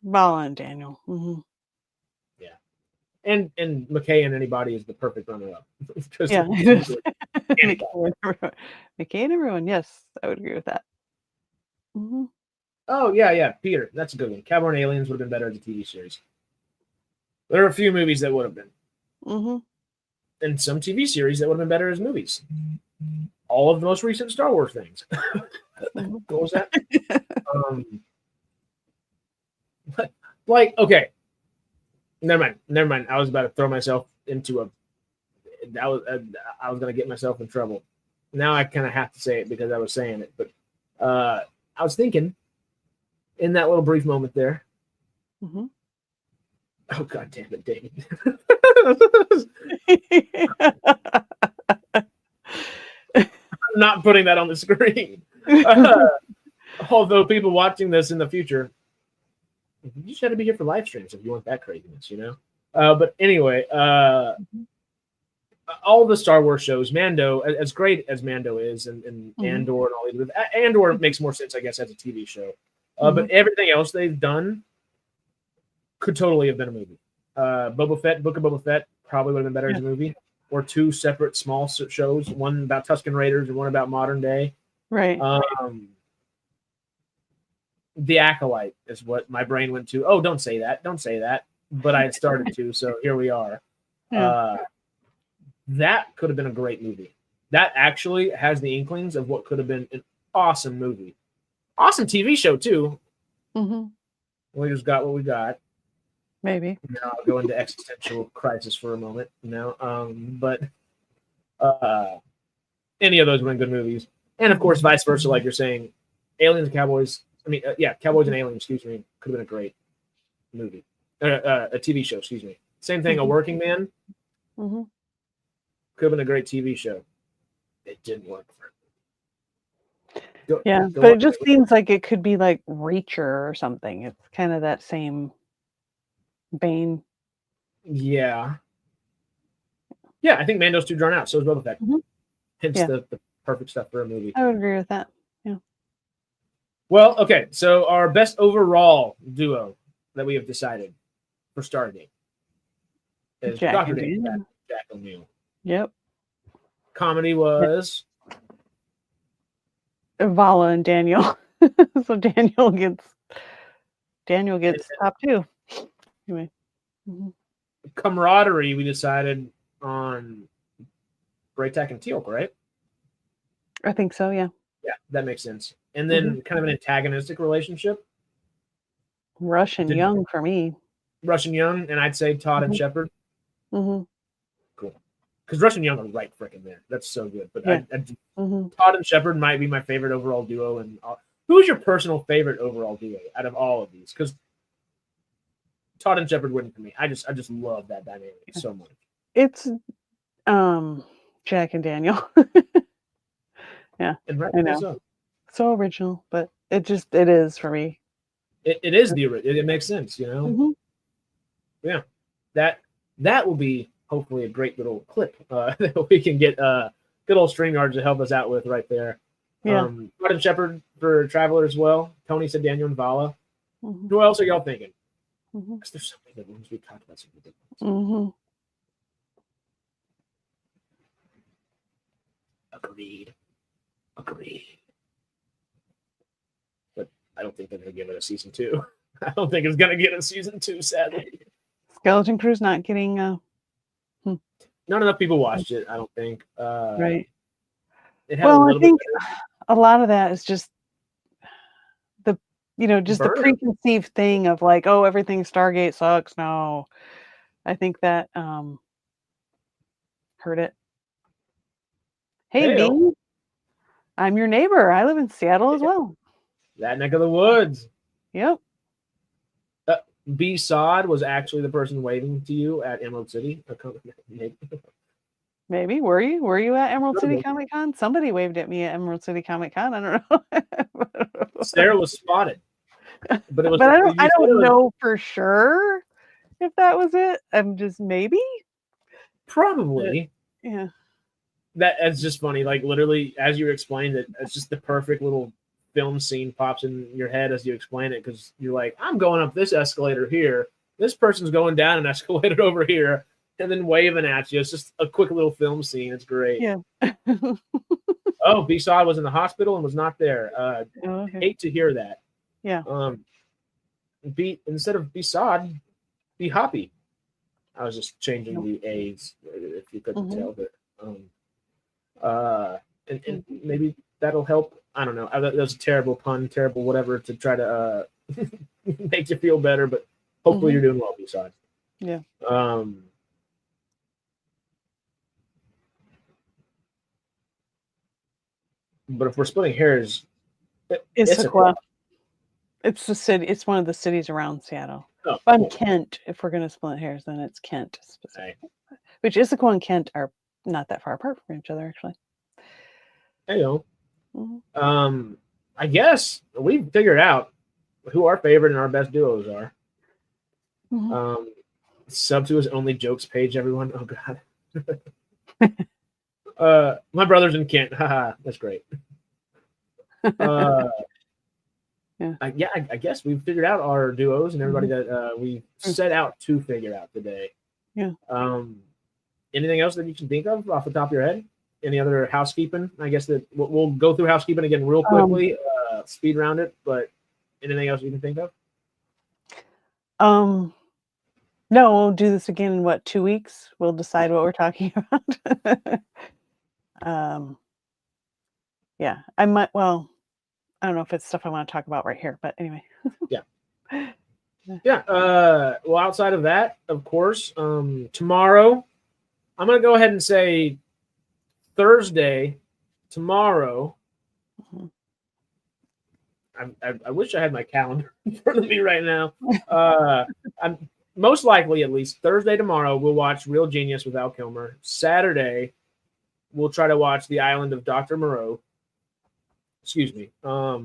Vala and Daniel. Mm-hmm. And McKay and Anybody is the perfect runner-up. Yeah. McKay and Everyone. Yes, I would agree with that. Mm-hmm. Oh, yeah. Peter, that's a good one. Cowboy and Aliens would have been better as a TV series. There are a few movies that would have been. Mm-hmm. And some TV series that would have been better as movies. All of the most recent Star Wars things. What was that? Okay. Never mind. I was about to throw myself into I was going to get myself in trouble. Now I kind of have to say it because I was saying it. But I was thinking in that little brief moment there. Mm-hmm. Oh, God damn it, David. I'm not putting that on the screen. Although people watching this in the future, you just got to be here for live streams if you want that craziness, But anyway, all the Star Wars shows, Mando, as great as Mando is, and Andor and all these, Andor makes more sense, I guess, as a TV show. But everything else they've done could totally have been a movie. Boba Fett, Book of Boba Fett, probably would have been better as a movie, or 2 separate small shows, one about Tusken Raiders and one about modern day. Right. The Acolyte is what my brain went to. Oh, don't say that. But I had started to, so here we are. Yeah. That could have been a great movie. That actually has the inklings of what could have been an awesome movie. Awesome TV show, too. Mm-hmm. We just got what we got. Maybe. Now I'll go into existential crisis for a moment. But any of those would have been good movies. And, of course, vice versa, like you're saying. Aliens and Cowboys. Cowboys and Aliens, could have been a great movie. A TV show, Same thing, A Working Man. Mm-hmm. Could have been a great TV show. It didn't work for me. But it just seems like it could be like Reacher or something. It's kind of that same vein. Yeah. Yeah, I think Mando's too drawn out. So is Boba Fett. Mm-hmm. Hence the perfect stuff for a movie. I would agree with that. Yeah. Well, okay. So our best overall duo that we have decided for Stargate is Dr. Dave and Jack O'Neill. Yep. Comedy was Vala and Daniel. So Daniel gets top 2. Anyway. Camaraderie, we decided on Braytek and Teal'c, right? I think so, yeah. Yeah, that makes sense. And then kind of an antagonistic relationship. Rush and Young for me. Rush and Young, and I'd say Todd and Sheppard. Cool. Because Rush and Young are right freaking there. That's so good. But yeah. Todd and Sheppard might be my favorite overall duo. And who's your personal favorite overall duo out of all of these? Because Todd and Sheppard wouldn't for me. I just love that dynamic so much. It's Jack and Daniel. Yeah, and I know. So original, but it is for me. It is the original. It makes sense, you know. Yeah, that will be hopefully a great little clip that we can get good old StreamYard to help us out with right there. Yeah. Todd and Sheppard for Traveler as well. Tony said Daniel and Vala. Who else are y'all thinking? Because there's so many good ones. We've talked about some good ones. Agreed. But I don't think they're going to give it a season 2. I don't think it's going to get a season 2, sadly. Skeleton Crew's not getting... Not enough people watched it, I don't think. Right. I think a lot of that is just the preconceived thing of like, oh, everything Stargate sucks. No. I think that hurt it. Hey, V. I'm your neighbor. I live in Seattle as well. That neck of the woods. Yep. B. Sod was actually the person waving to you at Emerald City. Maybe. Were you at Emerald City Comic Con? Somebody waved at me at Emerald City Comic Con. I don't know. Sarah was spotted. But I don't know for sure if that was it. I'm just maybe. Probably. Yeah. That's just funny. Like literally, as you explained it, it's just the perfect little film scene pops in your head as you explain it, because you're like, I'm going up this escalator here. This person's going down an escalator over here, and then waving at you. It's just a quick little film scene. It's great. Yeah. Oh, B-Sod was in the hospital and was not there. Okay. Hate to hear that. Yeah. Instead of B-Sod, be Hoppy. I was just changing the A's if you couldn't tell, but and maybe that'll help. I don't know. That was a terrible pun, terrible whatever to try to make you feel better, but hopefully you're doing well, B-Sod. Yeah. But if we're splitting hairs, Issaquah. It's the city. It's one of the cities around Seattle. Oh, I'm Kent. If we're going to split hairs, then it's Kent specifically. Right. Which Issaquah and Kent are not that far apart from each other, actually. Hey, yo. I guess we figured out who our favorite and our best duos are. Sub to his Only Jokes page, everyone. Oh god. My brother's in Kent. Haha, that's great. I guess we've figured out our duos and everybody that we set out to figure out today. Yeah. Anything else that you can think of off the top of your head? Any other housekeeping? I guess that we'll go through housekeeping again real quickly, speed round it, but anything else you can think of? No, we'll do this again in 2 weeks? We'll decide what we're talking about. Yeah, I might, well, I don't know if it's stuff I want to talk about right here, but anyway. Yeah. Well, outside of that, of course, tomorrow, I'm going to go ahead and say Thursday, tomorrow. I wish I had my calendar in front of me right now. I'm most likely, at least Thursday, tomorrow, we'll watch Real Genius with Val Kilmer. Saturday, we'll try to watch The Island of Dr. Moreau. Excuse me. Yeah.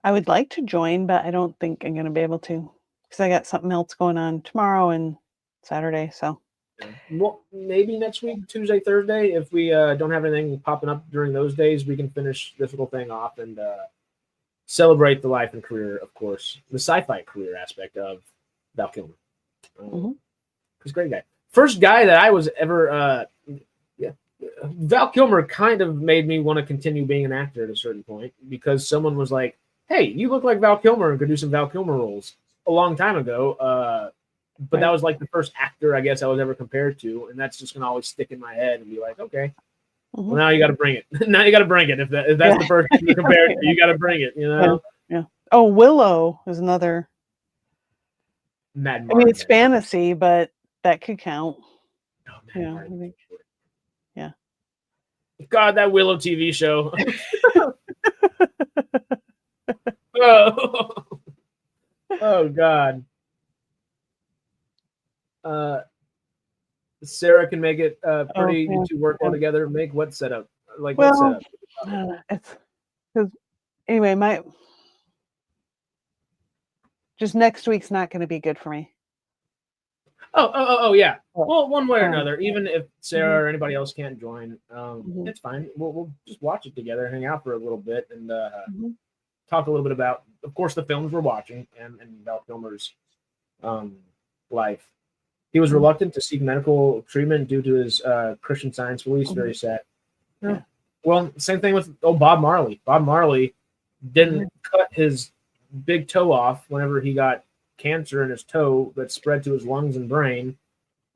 I would like to join, but I don't think I'm going to be able to because I got something else going on tomorrow and Saturday. So, well, maybe next week, Tuesday, Thursday, if we don't have anything popping up during those days, we can finish this little thing off and celebrate the life and career, of course, the sci-fi career aspect of Val Kilmer. He's a great guy. First guy that I was ever, Val Kilmer kind of made me want to continue being an actor at a certain point because someone was like, "Hey, you look like Val Kilmer and could do some Val Kilmer roles." A long time ago, but that was like the first actor I guess I was ever compared to, and that's just gonna always stick in my head and be like, okay, well now you got to bring it. Now you got to bring it. If that's the person you're compared to, you got to bring it. You know? Yeah. Oh, Willow is another. Mad I mean, it's fantasy, but that could count. Oh, yeah. I think, yeah. God, that Willow TV show. Oh God. Sarah can make it pretty. You two work well together. Make what setup? Like what setup? It's because anyway, just next week's not going to be good for me. Oh yeah. Well, one way or another, even if Sarah or anybody else can't join, it's fine. We'll just watch it together, hang out for a little bit, and talk a little bit about, of course, the films we're watching and Val Kilmer's life. He was reluctant to seek medical treatment due to his Christian Science beliefs. Very sad. Yeah. Well, same thing with Bob Marley. Bob Marley didn't cut his big toe off whenever he got cancer in his toe that spread to his lungs and brain,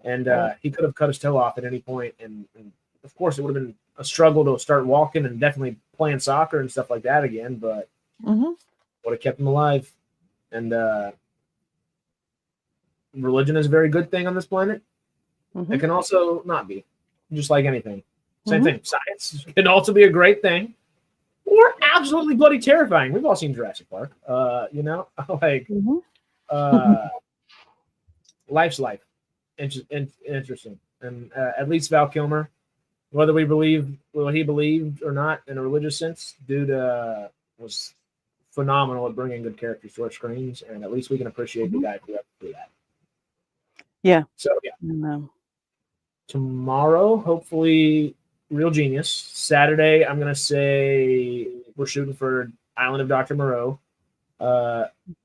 and he could have cut his toe off at any point, and of course it would have been a struggle to start walking and definitely playing soccer and stuff like that again, but would have kept him alive. And religion is a very good thing on this planet. It can also not be, just like anything. Same thing. Science can also be a great thing or absolutely bloody terrifying. We've all seen Jurassic Park. You know, like life's life. Interesting. And at least Val Kilmer, whether we believe what he believed or not in a religious sense, dude was phenomenal at bringing good characters to our screens, and at least we can appreciate the guy who had to do that. Yeah. So yeah. Tomorrow, hopefully, Real Genius. Saturday, I'm gonna say we're shooting for Island of Dr. Moreau.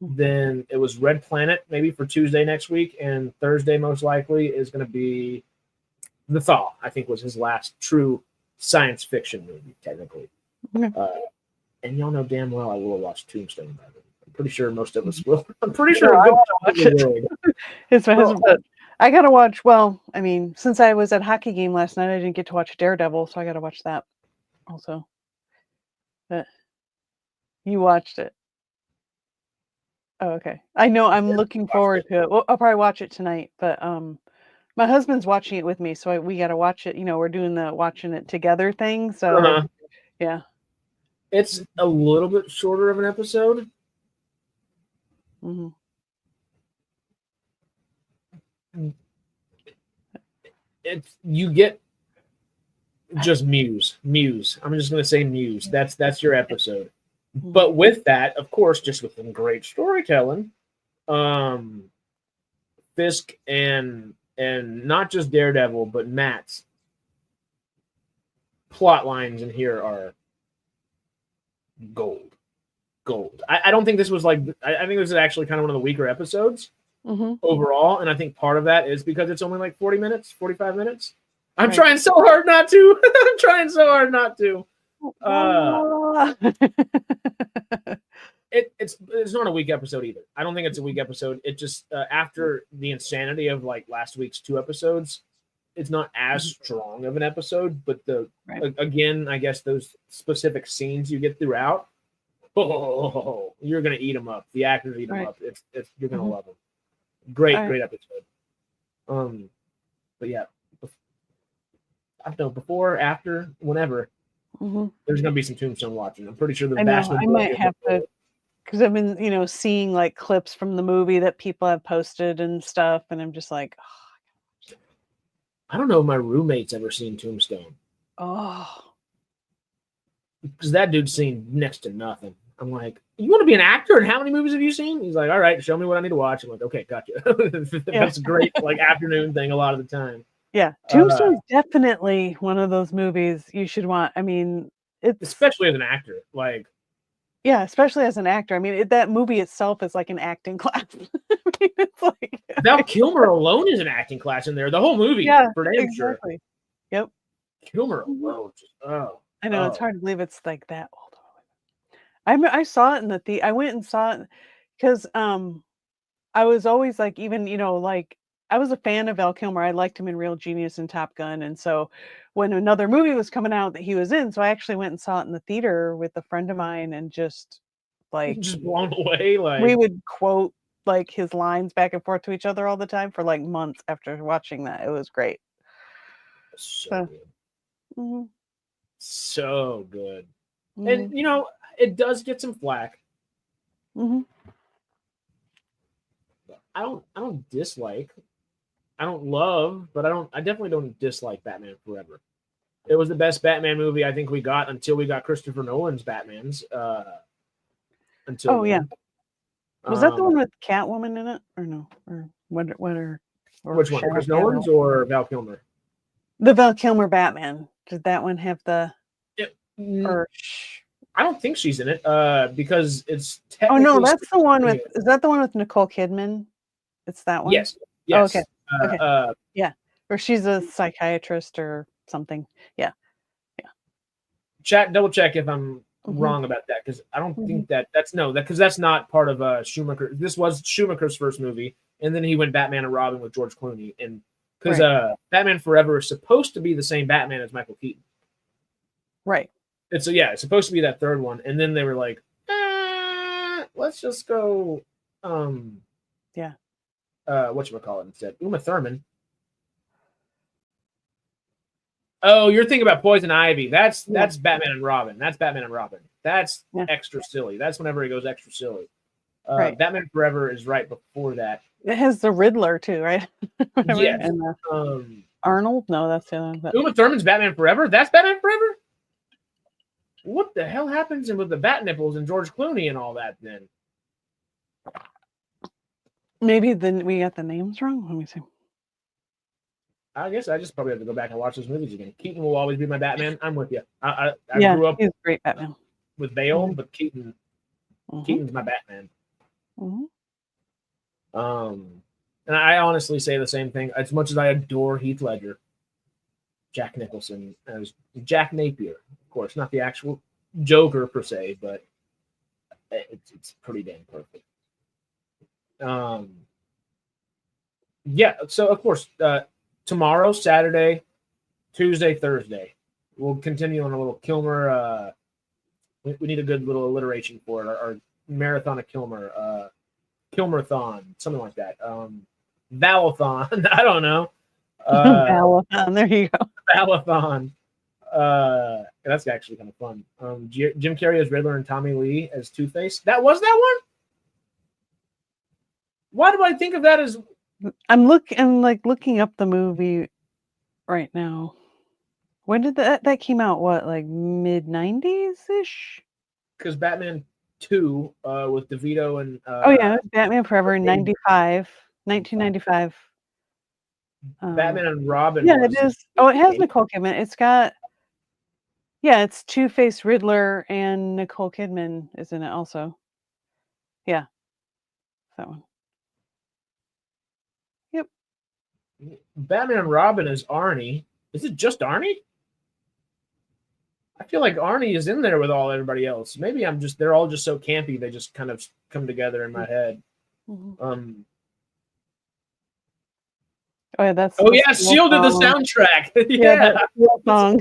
Then it was Red Planet, maybe for Tuesday next week, and Thursday most likely is going to be The Thaw. I think was his last true science fiction movie, technically. And y'all know damn well I will watch Tombstone by then. I'm pretty sure most of us will. I'm pretty sure I want to watch it. It's my husband, but I gotta watch. Well, I mean, since I was at a hockey game last night, I didn't get to watch Daredevil, so I gotta watch that also. But you watched it. Oh, okay. I know. I'm looking forward to it. Well, I'll probably watch it tonight, but my husband's watching it with me, so we got to watch it. You know, we're doing the watching it together thing. So, yeah. It's a little bit shorter of an episode. You get just Muse. I'm just gonna say Muse. That's your episode. But with that, of course, just within great storytelling, Fisk and not just Daredevil, but Matt's plot lines in here are gold. I don't think this was like. I think this is actually kind of one of the weaker episodes overall, and I think part of that is because it's only like 40 minutes, 45 minutes. I'm trying so hard not to. It's not a weak episode either. I don't think it's a weak episode. It just after the insanity of like last week's 2 episodes, it's not as strong of an episode. But again, I guess those specific scenes you get throughout, you're gonna eat them up. The actors eat them up. You're gonna love them. Great episode. But yeah, I don't know, before, after, whenever. There's gonna be some Tombstone watching. I'm pretty sure the vast majority. I might have to, because I've been, seeing like clips from the movie that people have posted and stuff, and I'm just like, I don't know if my roommate's ever seen Tombstone. Because that dude's seen next to nothing. I'm like, you want to be an actor? And how many movies have you seen? He's like, all right, show me what I need to watch. I'm like, okay, gotcha. That's a great like afternoon thing a lot of the time. Yeah, Tombstone's definitely one of those movies you should watch. I mean, it's especially as an actor, like. Yeah, especially as an actor. I mean, that movie itself is like an acting class. I mean, it's like Val Kilmer alone is an acting class in there. The whole movie, for damn sure. Yep. Kilmer alone. I know it's hard to believe it's like that old. I saw it in the I went and saw it because I was always like, even like I was a fan of Val Kilmer. I liked him in Real Genius and Top Gun, and so when another movie was coming out that he was in, so I actually went and saw it in the theater with a friend of mine, and just blown away. Like we would quote like his lines back and forth to each other all the time for like months after watching that. It was great. So good. Mm-hmm. So good. And it does get some flack. Mm-hmm. I don't dislike. I don't love, but I definitely don't dislike Batman Forever. It was the best Batman movie I think we got until we got Christopher Nolan's Batmans. Until then. Was that the one with Catwoman in it, or no? Or what? Or which one? Chris Nolan's or Val Kilmer? The Val Kilmer Batman. Did that one have the? Or I don't think she's in it. Because it's. Oh no, that's the one with. Is that the one with Nicole Kidman? It's that one. Yes. Oh, okay. Yeah, or she's a psychiatrist or something. Yeah. Double check if I'm wrong about that, because I don't think that's not part of Schumacher. This was Schumacher's first movie, and then he went Batman and Robin with George Clooney, and because Batman Forever is supposed to be the same Batman as Michael Keaton. Right. It's supposed to be that third one, and then they were like, let's just go, whatchamacallit instead, Uma Thurman. Oh, you're thinking about Poison Ivy. That's Batman and Robin. That's Batman and Robin. That's extra silly. That's whenever he goes extra silly. Right. Batman Forever is right before that. It has the Riddler too, right? Yes. And Arnold? No, that's the other one. Uma Thurman's Batman Forever? That's Batman Forever? What the hell happens with the bat nipples and George Clooney and all that then? Maybe then we got the names wrong. Let me see. I guess I just probably have to go back and watch those movies again. Keaton will always be my Batman. I'm with you. I grew up he's a great Batman with Bale, but Keaton's my Batman. And I honestly say the same thing. As much as I adore Heath Ledger, Jack Nicholson as Jack Napier, of course, not the actual Joker per se, but it's pretty damn perfect. So of course, tomorrow, Saturday, Tuesday, Thursday, we'll continue on a little Kilmer. We need a good little alliteration for it. Our marathon of Kilmer, Kilmerathon, something like that. Valathon, I don't know. Valathon, there you go. Valathon. That's actually kind of fun. Jim Carrey as Riddler and Tommy Lee as Two-Face. That one? Why do I think of that as? I'm looking up the movie right now. When did that came out? What, like mid 90s ish? Because Batman 2 with DeVito and Batman Forever in 1995. Batman and Robin. Yeah, it is. Oh, it has Nicole Kidman. It's got. Yeah, it's Two-Face, Riddler, and Nicole Kidman is in it also. Yeah, that one. Yep. Batman and Robin is Arnie. Is it just Arnie? I feel like Arnie is in there with everybody else. Maybe they're all just so campy, they just kind of come together in my head. Seal did the soundtrack. Song.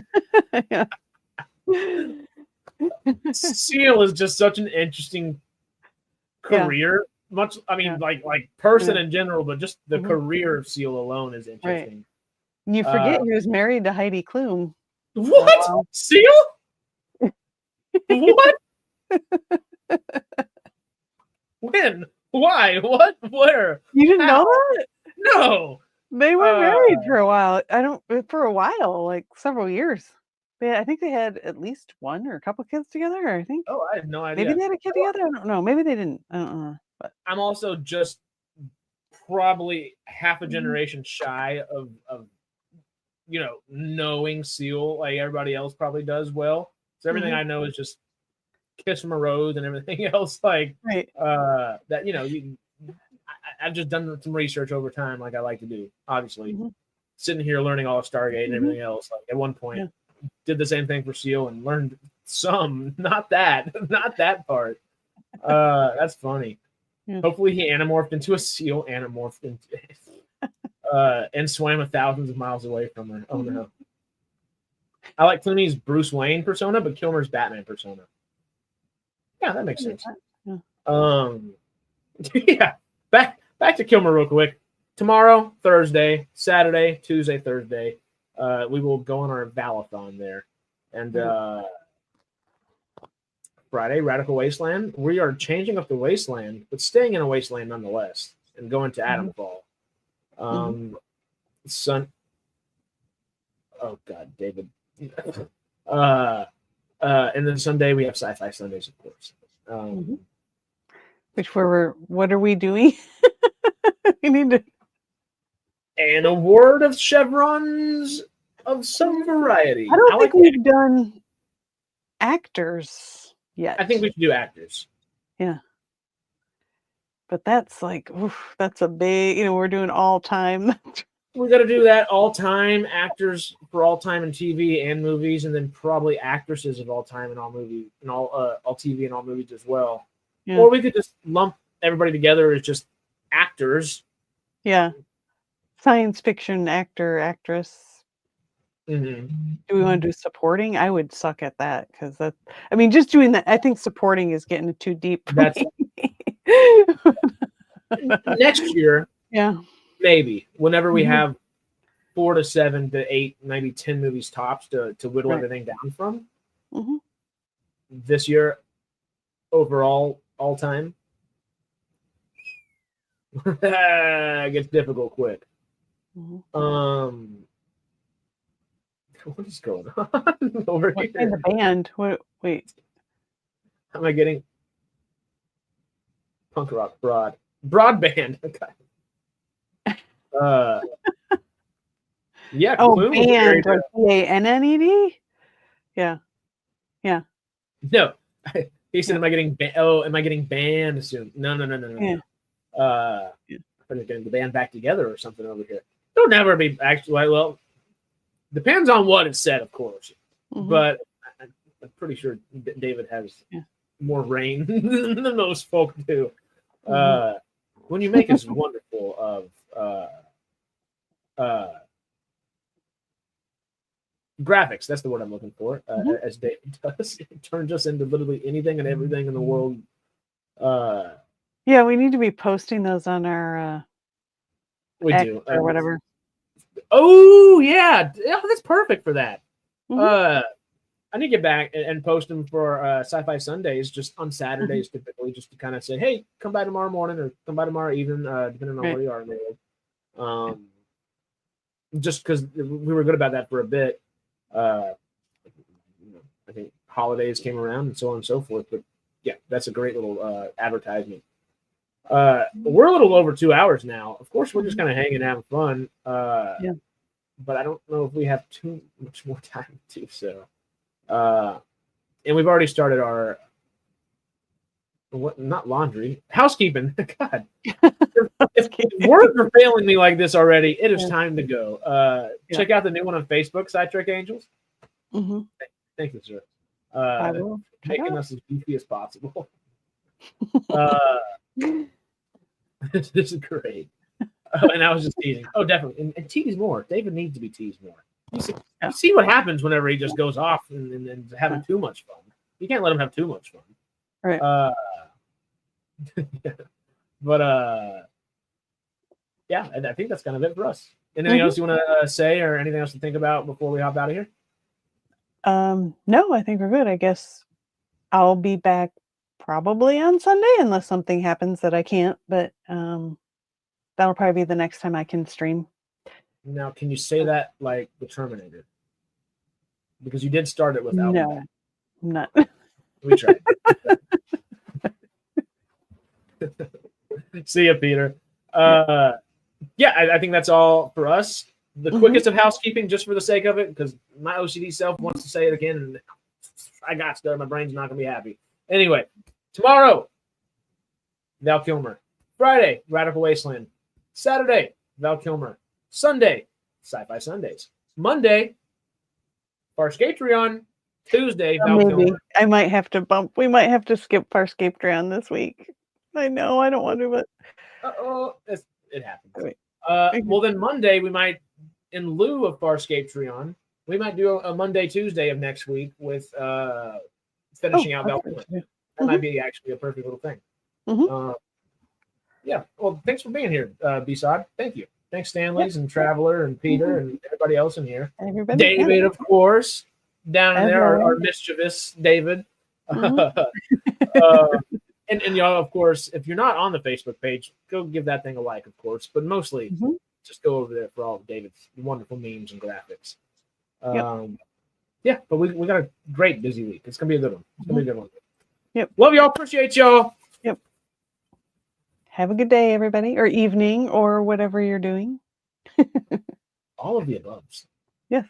Seal is just such an interesting career. Like person in general, but just the career of Seal alone is interesting. Right. You forget he was married to Heidi Klum. What? Seal? What? When? Why? What? Where? You didn't know that? No. They were married for a while. Like several years. I think they had at least one or a couple kids together, I think. Oh, I had no idea. Maybe they had a kid together. I don't know. Maybe they didn't. I don't know. But I'm also just probably half a generation shy of knowing Seal like everybody else probably does well. So everything I know is just Kiss from a Rose and everything else that I've just done some research over time like I like to do, obviously. sitting here learning all of Stargate and everything else. Like at one point, did the same thing for SEAL and learned some, not that part. That's funny. Yeah. Hopefully he anamorphed into a SEAL, and swam thousands of miles away from her. Oh no. I like Clooney's Bruce Wayne persona, but Kilmer's Batman persona. Yeah, that makes sense. Yeah. Yeah. Back to Kilmer real quick. Tomorrow, Thursday, Saturday, Tuesday, Thursday, we will go on our Valathon there. And Friday, Radical Wasteland. We are changing up the wasteland, but staying in a wasteland nonetheless, and going to Adamfall. Oh God, David. And then Sunday we have Sci-Fi Sundays, of course. What are we doing? We need to. An award of chevrons of some variety. I don't think we've done actors yet. I think we should do actors. Yeah. But that's like, that's a big, we're doing all time. We got to do that all time actors for all time in TV and movies, and then probably actresses of all time in all movies and all TV and all movies as well. Yeah. Or we could just lump everybody together as just actors. Yeah. Science fiction actor, actress. Do we want to do supporting? I would suck at that because just doing that. I think supporting is getting too deep. That's next year. Yeah. Maybe whenever we have 4 to 7 to 8, maybe 10 movies tops to whittle everything down from. This year, overall, all time, gets difficult quick. What is going on over here? In the band? Wait. How am I getting punk rock broadband? Okay. Yeah. Oh, band, like BANNED? Yeah. No, he said, "Am I getting banned soon?" No. Yeah. I'm getting the band back together or something over here. Don't never be actually. Well, depends on what is said, of course. But I'm pretty sure David has more reign than most folk do. When you make us wonderful of graphics, that's the word I'm looking for, as David does. It turns us into literally anything and everything in the world. Yeah, we need to be posting those on our we X do or whatever. Oh yeah, that's perfect for that. I need to get back and post them for Sci-Fi Sundays, just on Saturdays typically, just to kind of say, hey, come by tomorrow morning or come by tomorrow evening, depending on where you are in the world. Just because we were good about that for a bit. I think holidays came around and so on and so forth. But yeah, that's a great little advertisement. We're a little over 2 hours now. Of course, we're just kind of hanging and having fun. But I don't know if we have too much more time to do so. And we've already started our not laundry, housekeeping. God, if words are failing me like this already, it is time to go. Check out the new one on Facebook, SciTrek Angels. Thank you, sir. I will. Making us as beefy as possible. This is great. And I was just teasing. Oh, definitely. And tease more. David needs to be teased more. You see what happens whenever he just goes off and having too much fun. You can't let him have too much fun. Right. But yeah, I think that's kind of it for us. Anything else you want to say or anything else to think about before we hop out of here? No, I think we're good. I guess I'll be back probably on Sunday unless something happens that I can't, but that'll probably be the next time I can stream. Now, can you say that like the Terminator? Because you did start it without. No, I'm not. We tried. See ya, Peter. Yeah, I think that's all for us. The quickest of housekeeping, just for the sake of it, because my OCD self wants to say it again, and I got stuff. My brain's not going to be happy. Anyway, tomorrow, Val Kilmer. Friday, Radical Wasteland. Saturday, Val Kilmer. Sunday, Sci-Fi Sundays. Monday, Farscapetrion. Tuesday, maybe I might have to bump. We might have to skip Farscapetrion this week. I know. I don't want to, but it happens. Well, then Monday we might, in lieu of Farscapetrion, we might do a Monday, Tuesday of next week with finishing out Valkyrie. That might be actually a perfect little thing. Yeah. Well, thanks for being here, B-Sod. Thank you. Thanks, Stanley's and Traveler and Peter and everybody else in here. David, of course, down in there, our mischievous David. And y'all, of course, if you're not on the Facebook page, go give that thing a like, of course. But mostly, just go over there for all of David's wonderful memes and graphics. Yeah, but we got a great busy week. It's gonna be a good one. It's gonna be a good one. Yep. Love y'all. Appreciate y'all. Yep. Have a good day, everybody, or evening, or whatever you're doing. All of the above. Yes.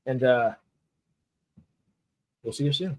And we'll see you soon.